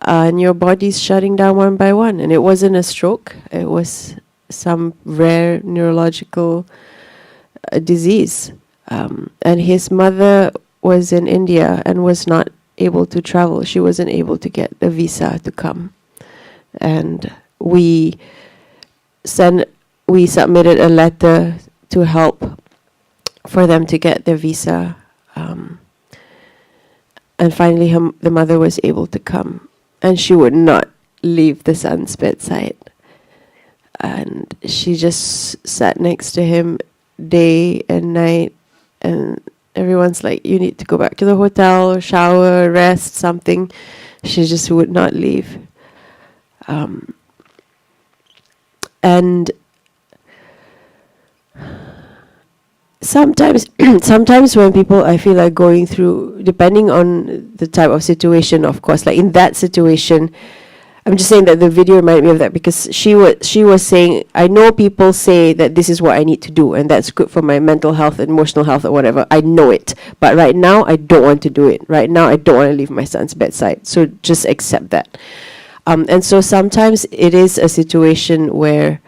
and your body's shutting down one by one. And it wasn't a stroke. It was some rare neurological disease. And his mother was in India and was not able to travel. She wasn't able to get the visa to come. And we submitted a letter to help for them to get their visa. And finally the mother was able to come. And she would not leave the son's bedside. And she just sat next to him day and night. And everyone's like, you need to go back to the hotel, or shower, rest, something. She just would not leave. And sometimes when people, I feel like, going through, depending on the type of situation, of course, like in that situation, I'm just saying that the video reminded me of that because she was saying, I know people say that this is what I need to do and that's good for my mental health, emotional health, or whatever. I know it. But right now, I don't want to do it. Right now, I don't want to leave my son's bedside. So just accept that. And so sometimes it is a situation where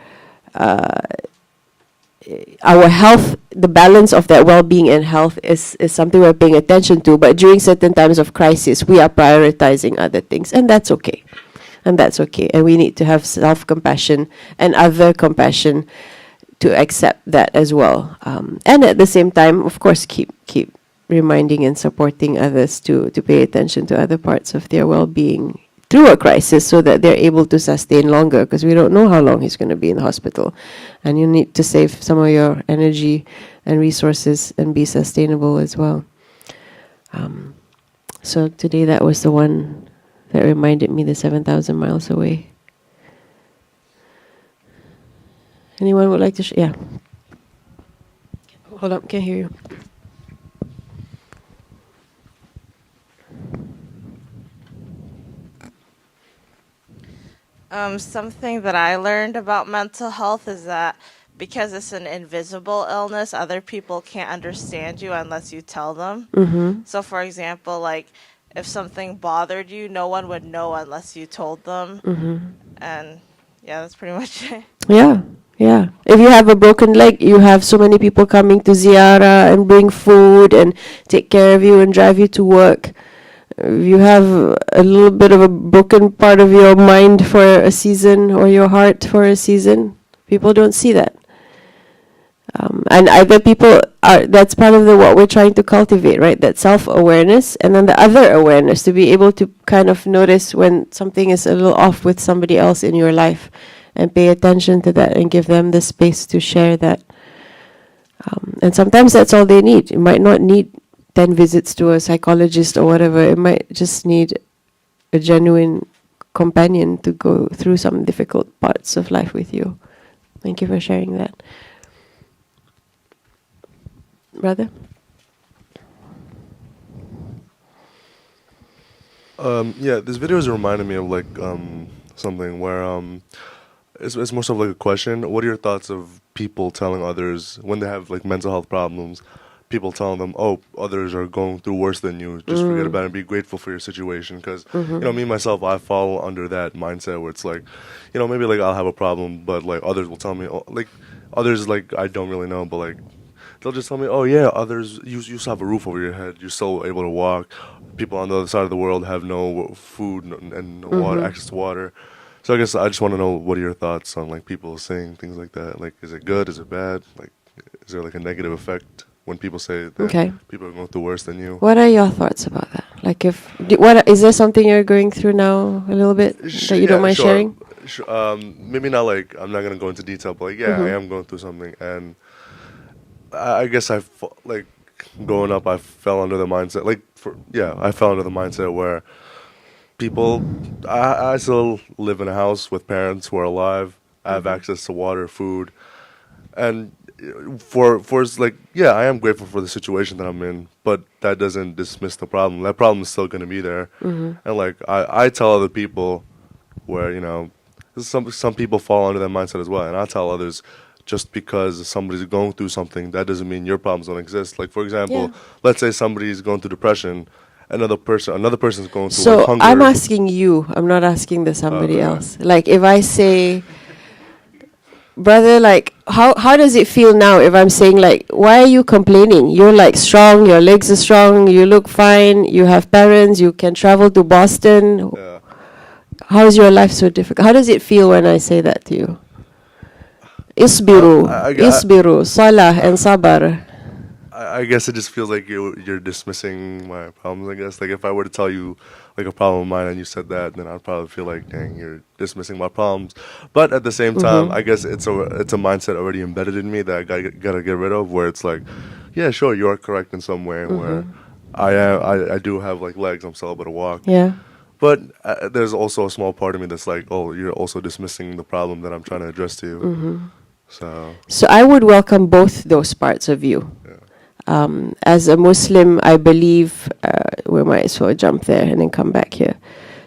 our health, the balance of that well-being and health is something we're paying attention to. But during certain times of crisis, we are prioritizing other things. And that's okay. And that's okay. And we need to have self-compassion and other compassion to accept that as well. And at the same time, of course, keep reminding and supporting others to pay attention to other parts of their well-being through a crisis so that they're able to sustain longer, because we don't know how long he's going to be in the hospital. And you need to save some of your energy and resources and be sustainable as well. So today that was the one that reminded me the 7,000 miles away. Anyone would like to yeah. Hold up, can't hear you. Something that I learned about mental health is that because it's an invisible illness, other people can't understand you unless you tell them. Mm-hmm. So, for example, like, if something bothered you, no one would know unless you told them. Mm-hmm. And, yeah, that's pretty much it. Yeah. If you have a broken leg, you have so many people coming to ziyarah and bring food and take care of you and drive you to work. You have a little bit of a broken part of your mind for a season or your heart for a season. People don't see that. And other people that's part of what we're trying to cultivate, right? That self-awareness, and then the other awareness, to be able to kind of notice when something is a little off with somebody else in your life and pay attention to that and give them the space to share that. And sometimes that's all they need. You might not need 10 visits to a psychologist or whatever. It might just need a genuine companion to go through some difficult parts of life with you. Thank you for sharing that. Brother? Yeah, this video is reminding me of like something where it's more so like a question. What are your thoughts of people telling others when they have like mental health problems people telling them, oh, others are going through worse than you. Just forget about it and be grateful for your situation. Because, me, myself, I fall under that mindset where it's like, maybe like I'll have a problem, but like others will tell me, others like I don't really know, but like they'll just tell me, oh yeah, others, you still have a roof over your head. You're still able to walk. People on the other side of the world have no food and no water, access to water. So I guess I just want to know, what are your thoughts on like people saying things like that? Like, is it good? Is it bad? Like, is there like a negative effect when people say that people are going through worse than you? What are your thoughts about that? Like, what is there something you're going through now a little bit that you don't mind sharing? Maybe not like, I'm not gonna go into detail, but like, I am going through something, and I guess like growing up, I fell under the mindset. I fell under the mindset where people. I still live in a house with parents who are alive. I have access to water, food, and for like, I am grateful for the situation that I'm in, but that doesn't dismiss the problem. That problem is still going to be there, and like I tell other people where some people fall under that mindset as well, and I tell others, just because somebody's going through something, that doesn't mean your problems don't exist. Like, for example, let's say somebody's going through depression, another person's going through like hunger. I'm asking you. I'm not asking somebody else. Like, if I say, brother, like, how does it feel now if I'm saying, like, why are you complaining? You're like strong, your legs are strong, you look fine, you have parents, you can travel to Boston. Yeah. How is your life so difficult? How does it feel when I say that to you? Isbiru, salah and sabar. I guess it just feels like you're dismissing my problems, I guess. Like, if I were to tell you like a problem of mine and you said that, then I'd probably feel like, dang, you're dismissing my problems. But at the same time, I guess it's a mindset already embedded in me that I gotta get rid of, where it's like, yeah, sure, you are correct in some way, where I do have like legs, I'm still able to walk. Yeah. But there's also a small part of me that's like, oh, you're also dismissing the problem that I'm trying to address to you. So I would welcome both those parts of you. As a Muslim, I believe, we might as well jump there and then come back here.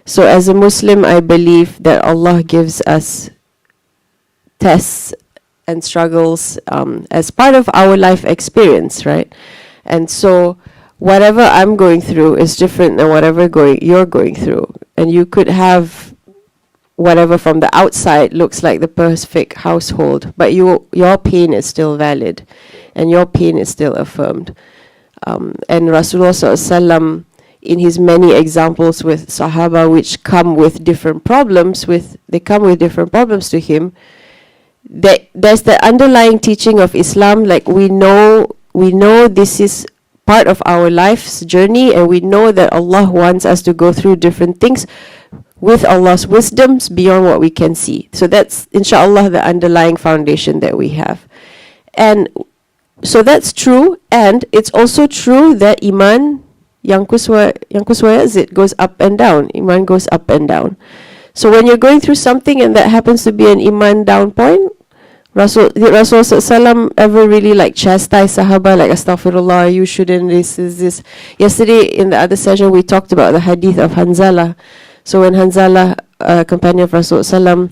So as a Muslim, I believe that Allah gives us tests and struggles as part of our life experience, right? And so whatever I'm going through is different than whatever you're going through. And you could have whatever from the outside looks like the perfect household, but your pain is still valid and your pain is still affirmed. And Rasulullah SAW, in his many examples with Sahaba, which come with different problems, to him, there's the underlying teaching of Islam, like we know this is part of our life's journey, and we know that Allah wants us to go through different things with Allah's wisdoms beyond what we can see. So that's, inshallah, the underlying foundation that we have. And so that's true, and it's also true that Iman, yang kuswa yazid, goes up and down. Iman goes up and down. So when you're going through something and that happens to be an Iman down point, did Rasulullah ever really like chastise Sahaba, like, astaghfirullah, you shouldn't, this is this. Yesterday in the other session we talked about the hadith of Hanzala. So when Hanzala, a companion of Rasulullah,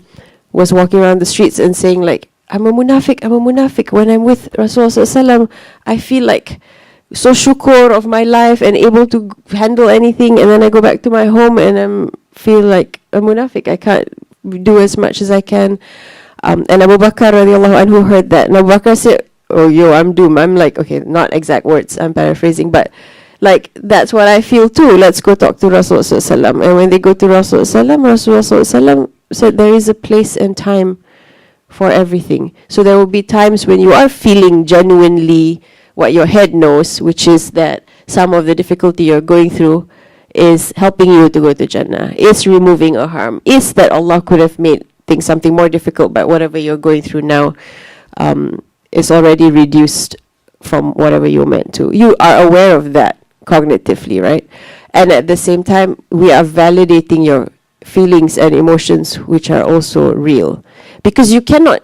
was walking around the streets and saying, like, I'm a munafiq. When I'm with Rasulullah, I feel like so shukur of my life and able to handle anything, and then I go back to my home and I feel like a munafiq. I can't do as much as I can. And Abu Bakr radiallahu anhu heard that. And Abu Bakr said, oh, I'm doomed. I'm like, okay, not exact words, I'm paraphrasing, but like, that's what I feel too. Let's go talk to Rasulullah. And when they go to Rasulullah said there is a place and time for everything. So there will be times when you are feeling genuinely what your head knows, which is that some of the difficulty you're going through is helping you to go to Jannah, is removing a harm, is that Allah could have made things something more difficult, but whatever you're going through now is already reduced from whatever you meant to. You are aware of that cognitively, right? And at the same time, we are validating your feelings and emotions, which are also real. Because you cannot,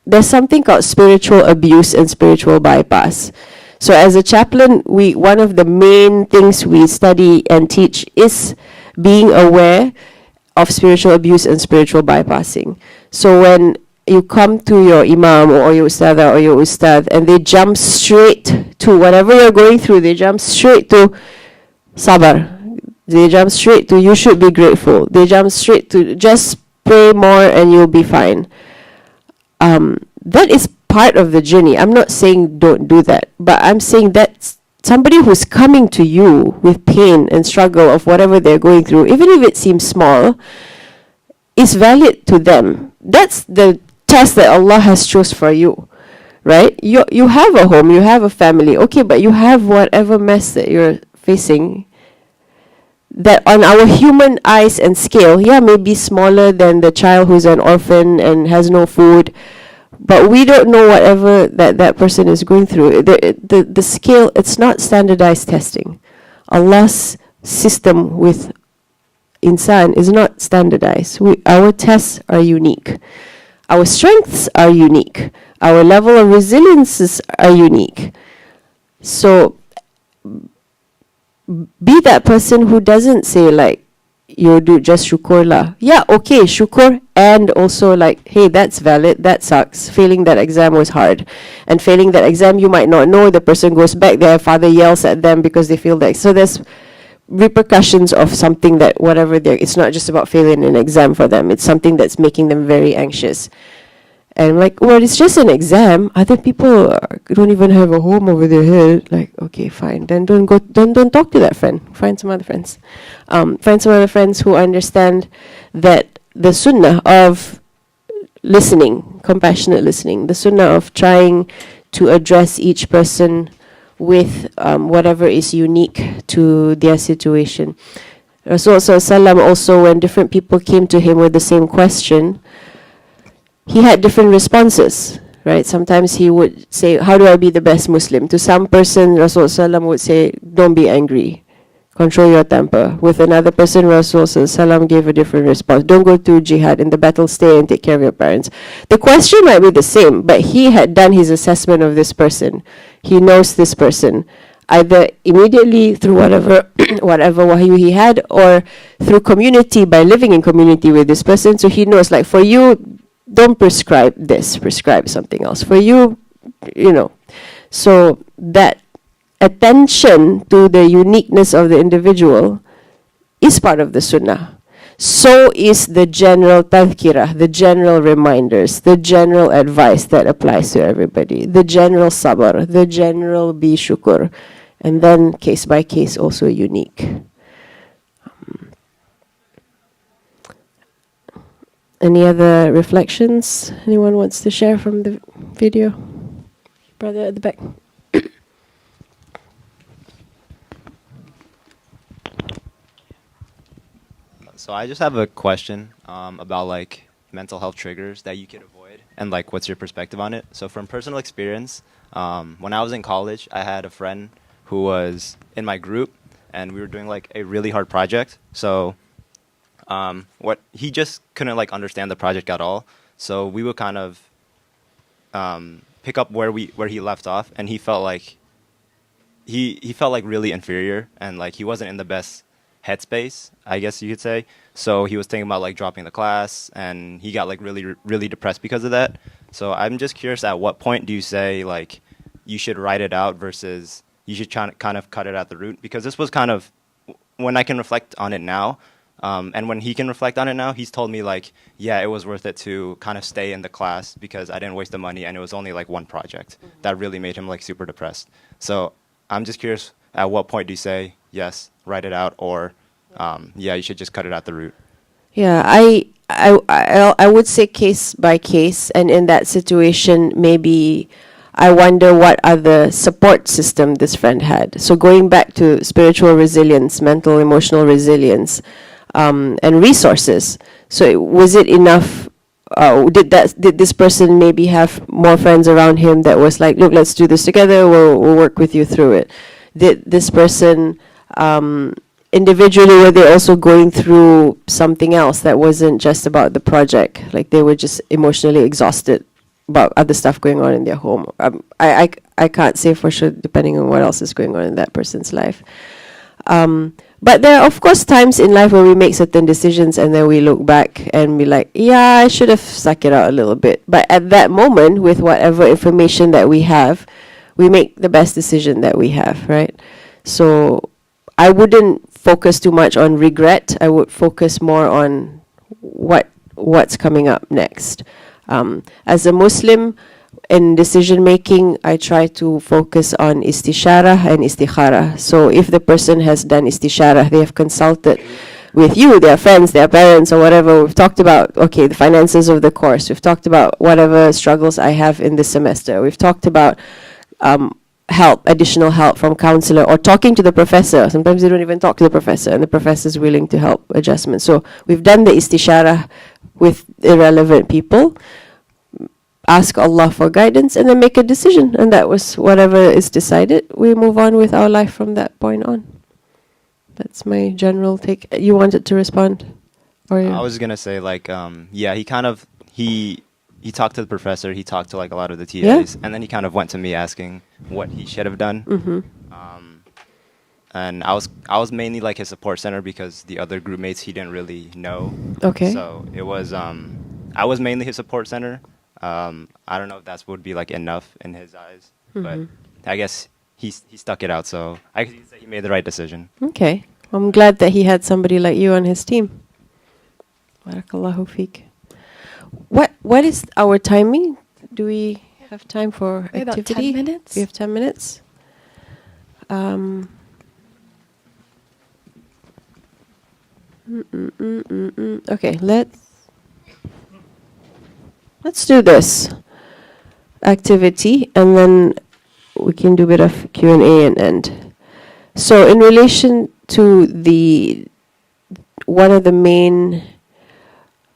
there's something called spiritual abuse and spiritual bypass. So as a chaplain, one of the main things we study and teach is being aware of spiritual abuse and spiritual bypassing. So when you come to your imam or your ustada or your ustad and they jump straight to whatever you're going through, they jump straight to sabar. They jump straight to you should be grateful. They jump straight to just pray more and you'll be fine. That is part of the journey. I'm not saying don't do that, but I'm saying that somebody who's coming to you with pain and struggle of whatever they're going through, even if it seems small, is valid to them. That's the test that Allah has chose for you, right? You have a home, you have a family, okay, but you have whatever mess that you're facing that on our human eyes and scale, yeah, may be smaller than the child who's an orphan and has no food, but we don't know whatever that person is going through. The scale, it's not standardized testing. Allah's system with insan is not standardized. Our tests are unique. Our strengths are unique. Our level of resiliences are unique. So be that person who doesn't say like, you do just shukur lah. Yeah, okay, shukur, and also like, hey, that's valid, that sucks. Failing that exam was hard. And failing that exam, you might not know, the person goes back, their father yells at them because they feel that. So there's repercussions of something that whatever they're, it's not just about failing an exam for them, it's something that's making them very anxious. And like, well, it's just an exam. Other people don't even have a home over their head. Like, okay, fine. Then don't talk to that friend. Find some other friends. Find some other friends who understand that the sunnah of listening, compassionate listening, the sunnah of trying to address each person with whatever is unique to their situation. Rasulullah also, when different people came to him with the same question, he had different responses, right? Sometimes he would say, how do I be the best Muslim? To some person, Rasulullah would say, don't be angry. Control your temper. With another person, Rasulullah gave a different response. Don't go to jihad. In the battle, stay and take care of your parents. The question might be the same, but he had done his assessment of this person. He knows this person, either immediately through whatever wahyu he had, or through community, by living in community with this person. So he knows, like, for you, don't prescribe this, prescribe something else. For you, so that attention to the uniqueness of the individual is part of the sunnah. So is the general tadhkirah, the general reminders, the general advice that applies to everybody, the general sabr, the general bi shukur, and then case by case also unique. Any other reflections anyone wants to share from the video? Brother at the back. So I just have a question about like mental health triggers that you could avoid, and like what's your perspective on it. So from personal experience, when I was in college, I had a friend who was in my group, and we were doing like a really hard project. So what he just couldn't like understand the project at all. So we would kind of pick up where he left off, and he felt like he felt like really inferior, and like he wasn't in the best headspace, I guess you could say. So he was thinking about like dropping the class, and he got like really depressed because of that. So I'm just curious, at what point do you say like you should write it out versus you should kind of cut it at the root? Because this was kind of, when I can reflect on it now, and when he can reflect on it now, he's told me like, yeah, it was worth it to kind of stay in the class because I didn't waste the money, and it was only like one project that really made him like super depressed. So I'm just curious, at what point do you say, yes, write it out, or yeah, you should just cut it at the root? Yeah, I would say case by case, and in that situation, maybe I wonder what other support system this friend had. So going back to spiritual resilience, mental, emotional resilience, and resources. So was it enough? Did this person maybe have more friends around him that was like, look, let's do this together. We'll work with you through it. Did this person individually, were they also going through something else that wasn't just about the project? Like they were just emotionally exhausted about other stuff going on in their home. I can't say for sure, depending on what else is going on in that person's life. But there are, of course, times in life where we make certain decisions and then we look back and be like, yeah, I should have sucked it out a little bit. But at that moment, with whatever information that we have, we make the best decision that we have, right? So I wouldn't focus too much on regret. I would focus more on what's coming up next. As a Muslim, in decision making, I try to focus on istisharah and istikhara. So if the person has done istisharah, they have consulted with you, their friends, their parents, or whatever. We've talked about, okay, the finances of the course. We've talked about whatever struggles I have in this semester. We've talked about additional help from counselor, or talking to the professor. Sometimes they don't even talk to the professor, and the professor is willing to help adjustment. So we've done the istisharah with irrelevant people, ask Allah for guidance, and then make a decision. And that was whatever is decided. We move on with our life from that point on. That's my general take. You wanted to respond? Or I was gonna say, like, yeah, he talked to the professor, he talked to like a lot of the TAs, and then he kind of went to me asking what he should have done. Mm-hmm. And I was mainly like his support center because the other group mates he didn't really know. Okay. So it was I was mainly his support center. I don't know if that would be like enough in his eyes, but I guess he stuck it out. So I could say he made the right decision. Okay. I'm glad that he had somebody like you on his team. Barakallahu feek. What is our timing? Do we have time for activity? About 10 minutes. We have 10 minutes. Okay, let's do this activity, and then we can do a bit of Q&A and end. So in relation to one of the main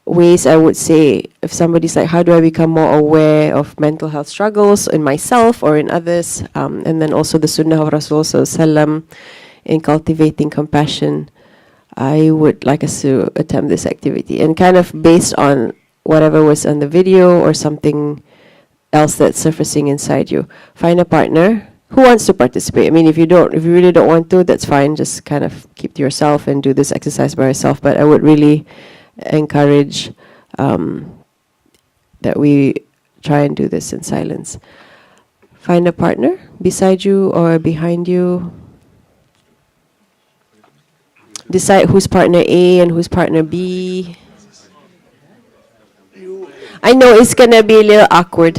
ways I would say, if somebody's like, how do I become more aware of mental health struggles in myself or in others, and then also the Sunnah of Rasulullah Sallallahu in cultivating compassion, I would like us to attempt this activity, and kind of based on whatever was on the video or something else that's surfacing inside you. Find a partner who wants to participate. I mean, if you really don't want to, that's fine. Just kind of keep to yourself and do this exercise by yourself. But I would really encourage that we try and do this in silence. Find a partner beside you or behind you. Decide who's partner A and who's partner B. I know it's gonna be a little awkward.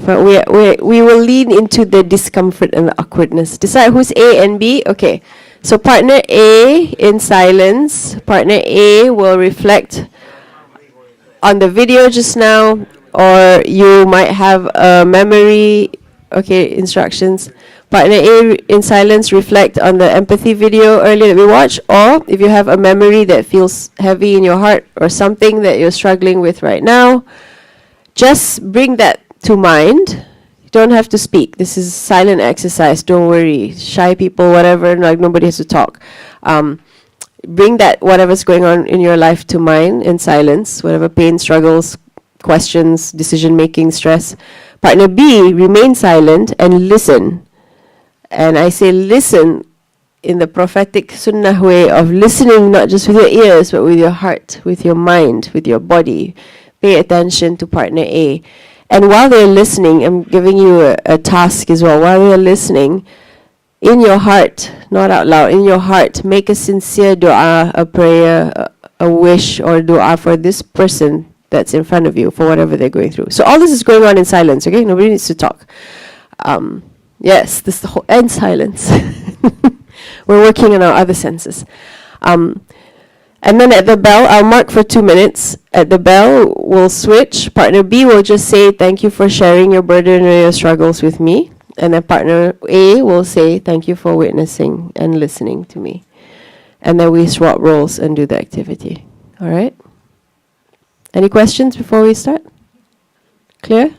But we will lean into the discomfort and the awkwardness. Decide who's A and B. Okay. So partner A in silence. Partner A will reflect on the video just now, or you might have a memory. Okay, instructions. Partner A in silence, reflect on the empathy video earlier that we watched, or if you have a memory that feels heavy in your heart or something that you're struggling with right now, just bring that to mind. You don't have to speak. This is silent exercise. Don't worry. Shy people, whatever, like nobody has to talk. Bring that, whatever's going on in your life, to mind in silence, whatever pain, struggles, questions, decision-making, stress. Partner B, remain silent and listen. And I say listen in the prophetic sunnah way of listening, not just with your ears, but with your heart, with your mind, with your body. Pay attention to partner A. And while they're listening, I'm giving you a task as well. While they're listening, in your heart, not out loud, in your heart, make a sincere dua, a prayer, a wish, or dua for this person that's in front of you, for whatever they're going through. So all this is going on in silence, okay? Nobody needs to talk. Yes, this is the whole, and silence. We're working on our other senses. And then at the bell, I'll mark for 2 minutes. At the bell, we'll switch. Partner B will just say, thank you for sharing your burden or your struggles with me. And then partner A will say, thank you for witnessing and listening to me. And then we swap roles and do the activity. All right? Any questions before we start? Clear?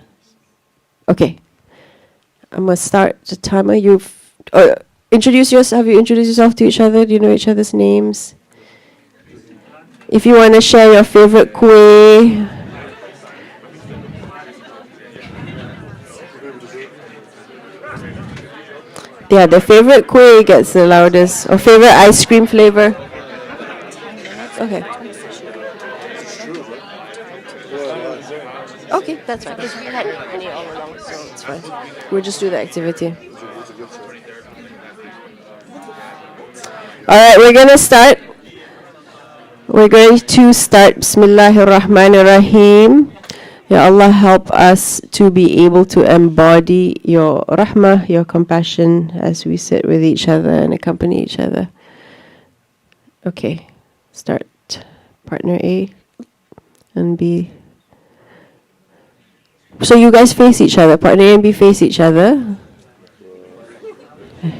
Okay. I'm going to start the timer. Introduce yourself. Have you introduced yourself to each other? Do you know each other's names? If you want to share your favorite kuih. Yeah, the favorite kuih gets the loudest. Or favorite ice cream flavor. Okay. Okay, that's fine. Because we had many all along, so it's fine. We'll just do the activity. All right, we're gonna start. We're going to start. Bismillahirrahmanirrahim. Ya Allah, help us to be able to embody your rahmah, your compassion, as we sit with each other and accompany each other. Okay, start. Partner A and B. So you guys face each other. Partner A and B face each other.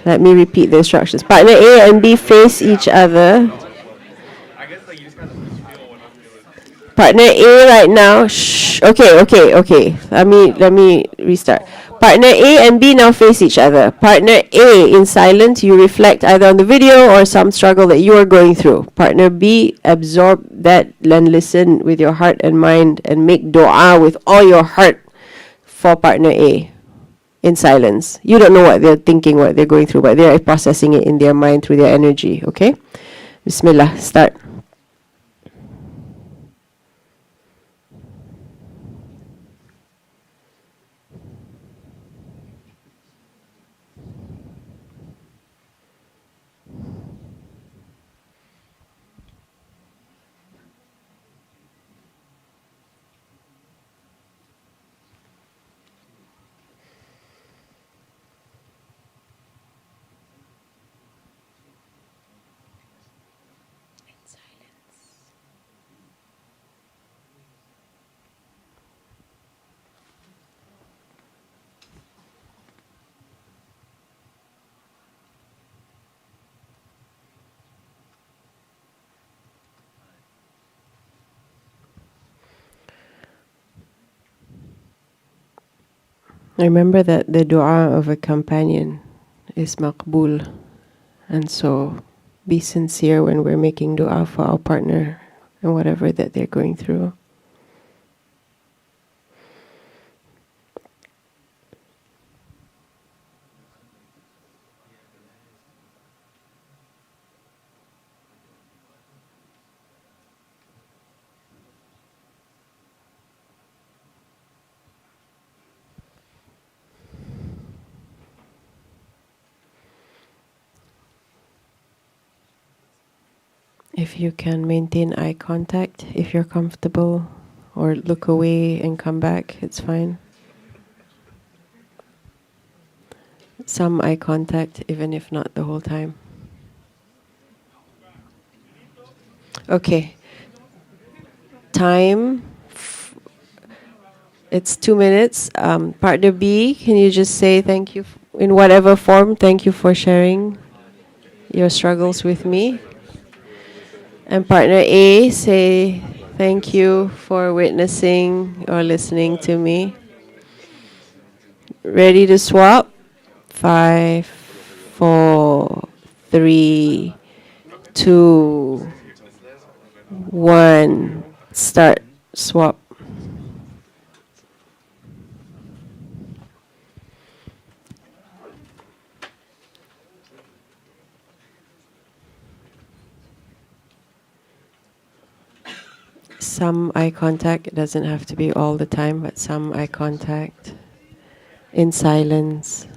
Let me repeat the instructions. Partner A and B face each other. Partner A right now. Shh. Okay. Let me restart. Partner A and B now face each other. Partner A, in silence, you reflect either on the video or some struggle that you are going through. Partner B, absorb that and listen with your heart and mind and make dua with all your heart for partner A in silence. You don't know what they're thinking, what they're going through, but they're processing it in their mind through their energy. Okay? Bismillah. Start. Remember that the dua of a companion is maqbool. And so be sincere when we're making dua for our partner and whatever that they're going through. If you can maintain eye contact, if you're comfortable, or look away and come back, it's fine. Some eye contact, even if not the whole time. Okay. Time. It's 2 minutes. Partner B, can you just say thank you in whatever form? Thank you for sharing your struggles with me. And partner A, say thank you for witnessing or listening to me. Ready to swap? 5, 4, 3, 2, 1. Start. Swap. Some eye contact, it doesn't have to be all the time, but some eye contact in silence.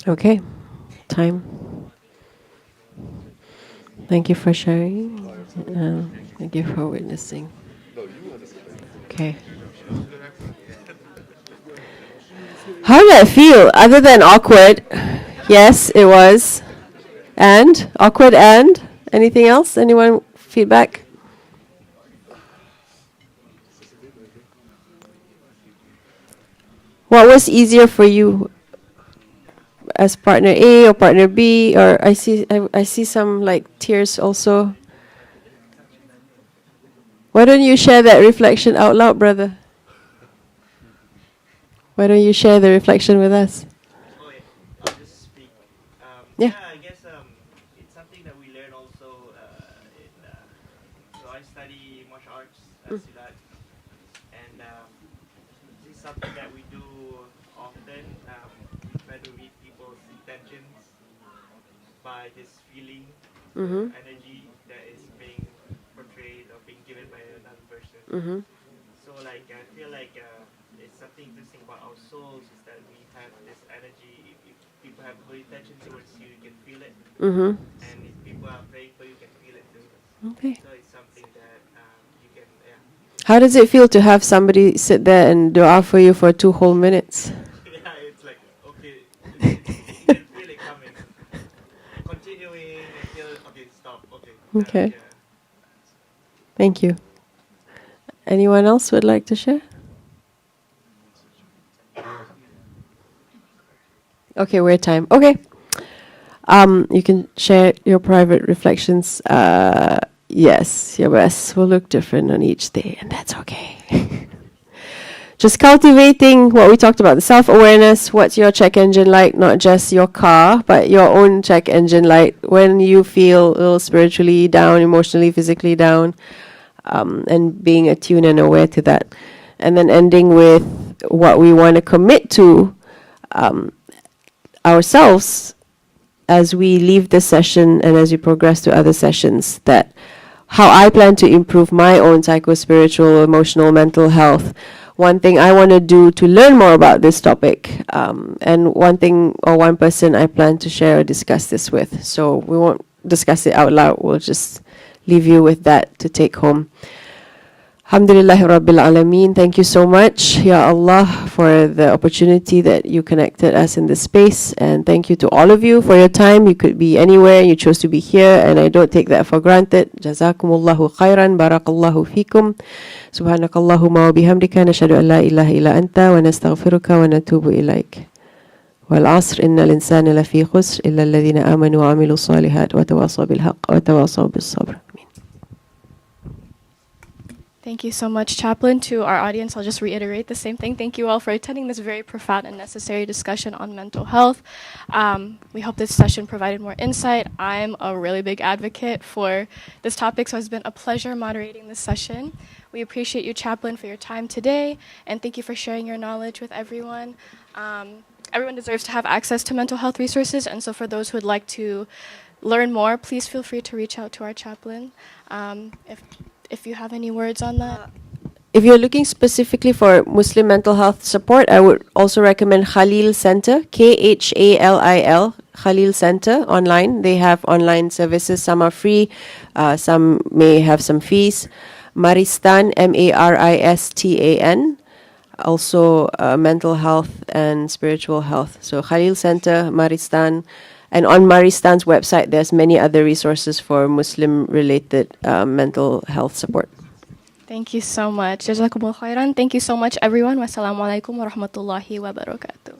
Okay, time. Thank you for sharing. Thank you for witnessing. Okay. How did that feel? Other than awkward, yes, it was. And awkward and anything else? Anyone feedback? What was easier for you as partner A or partner B? Or I see some like tears also. Why don't you share that reflection out loud, brother? Why don't you share the reflection with us? Oh yeah, I'll just speak. Yeah. I guess it's something that we learn also so I study martial arts as Silat, and this is something that we do often. We try to read people's intentions by this feeling, the energy that is being portrayed or being given by another person. Mm-hmm. So like I feel like it's something interesting about our souls is that we have this energy. If people have good intention towards you, you can feel it. Mm-hmm. And if people are praying for you, you can feel it too. Okay. So it's something that you can, yeah. How does it feel to have somebody sit there and dua for you for 2 whole minutes? Yeah, it's like, okay, you can feel it coming. Continuing until, okay, stop, okay. Okay. Yeah. Thank you. Anyone else would like to share? Okay, we're at time. Okay. You can share your private reflections. Yes, your best will look different on each day, and that's okay. Just cultivating what we talked about, the self-awareness. What's your check engine like? Not just your car, but your own check engine light. When you feel a little spiritually down, emotionally, physically down, and being attuned and aware to that. And then ending with what we want to commit to ourselves as we leave this session and as we progress to other sessions, that how I plan to improve my own psycho-spiritual, emotional, mental health. One thing I want to do to learn more about this topic, and one thing or one person I plan to share or discuss this with. So we won't discuss it out loud. We'll just leave you with that to take home. Alhamdulillah Rabbil Alameen. Thank you so much, Ya Allah, for the opportunity that you connected us in this space. And thank you to all of you for your time. You could be anywhere. You chose to be here. And I don't take that for granted. Jazakumullahu khairan. Barakallahu fikum. Subhanakallahumma wa bihamdika. Nashadu an la ilaha illa anta. Wa nastaghfiruka wa natubu ilaik. والعصر إن الإنسان لفي خسر إلا الذين آمنوا وعملوا الصالحات وتواصوا بالحق وتواصوا بالصبر. Thank you so much, Chaplain. To our audience, I'll just reiterate the same thing. Thank you all for attending this very profound and necessary discussion on mental health. We hope this session provided more insight. I'm a really big advocate for this topic, so it's been a pleasure moderating this session. We appreciate you, Chaplain, for your time today, and thank you for sharing your knowledge with everyone. Everyone deserves to have access to mental health resources, and so for those who would like to learn more, please feel free to reach out to our chaplain. If you have any words on that. If you're looking specifically for Muslim mental health support, I would also recommend Khalil Center, KHALIL, Khalil Center online. They have online services. Some are free, some may have some fees. Maristan, MARISTAN, also mental health and spiritual health. So Khalil Center, Maristan. And on Maristan's website, there's many other resources for Muslim-related mental health support. Thank you so much. Jazakumul khairan. Thank you so much, everyone. Wassalamualaikum warahmatullahi wabarakatuh.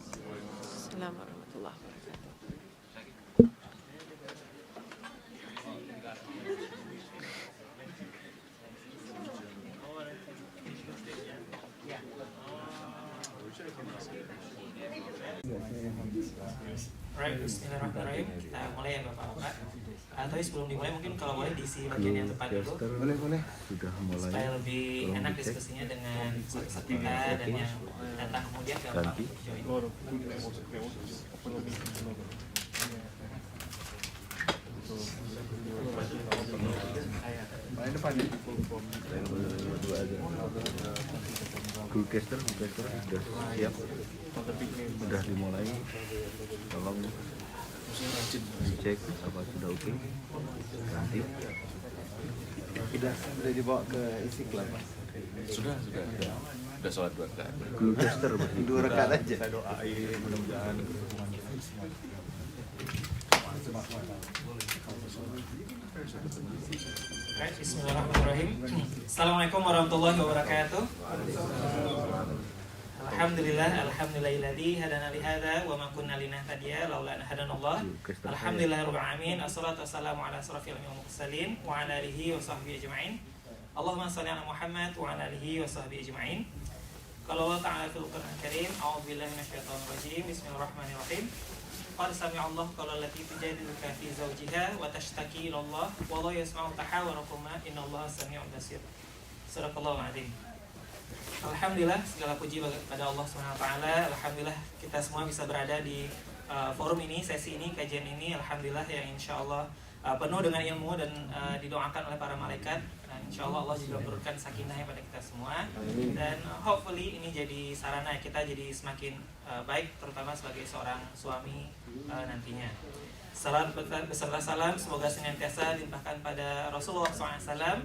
Alright, bismillahirrahmanirrahim. Kita mulai ya Bapak-Bapak. Tapi sebelum dimulai mungkin kalau boleh diisi bagian yang depan dulu. Boleh. Sudah mulai. Supaya lebih enak diskusinya dengan sahabat kita dan yang datang kemudian gampang join. Gulcaster sudah siap, sudah dimulai. Tolong dicek apa sudah oke. Nanti sudah dibawa ke Istiqlal, Mas. Sudah sholat 2 rakaat. Gulcaster 2 rakaat aja. Saya doain mudah-mudahan Bismillahirrahmanirrahim. Assalamualaikum warahmatullahi wabarakatuh. Alhamdulillahilladzi hadana li hadza wa ma kunna linahtadiya laula an hadanallah. Alhamdulillahirabbil alamin. Assalatu wassalamu ala asrofil mursalin wa ala alihi wa sahbihi ajma'in. Allahumma shalli ala Muhammad wa ala alihi wa sahbihi ajma'in. Qala Allah ta'ala fil Qur'anil Karim, a'udzubillahi minasyaitonir rajim. Bismillahirrahmanirrahim. Qad sami'allahu qawla allati tujadiluka fi zawjiha wa tashtaki ila Allah wallahu yasma'u tahawurakuma innallaha sami'un basir. Sadaqallahu adzim. Alhamdulillah, segala puji pada Allah Subhanahu wa taala. Alhamdulillah kita semua bisa berada di forum ini, sesi ini, kajian ini. Alhamdulillah yang insyaallah penuh dengan ilmu dan didoakan oleh para malaikat. Dan insyaallah Allah juga memberikan sakinah pada kita semua. Dan hopefully ini jadi sarana kita jadi semakin baik, terutama sebagai seorang suami nantinya. Salam beserta salam semoga senantiasa dilimpahkan pada Rasulullah SAW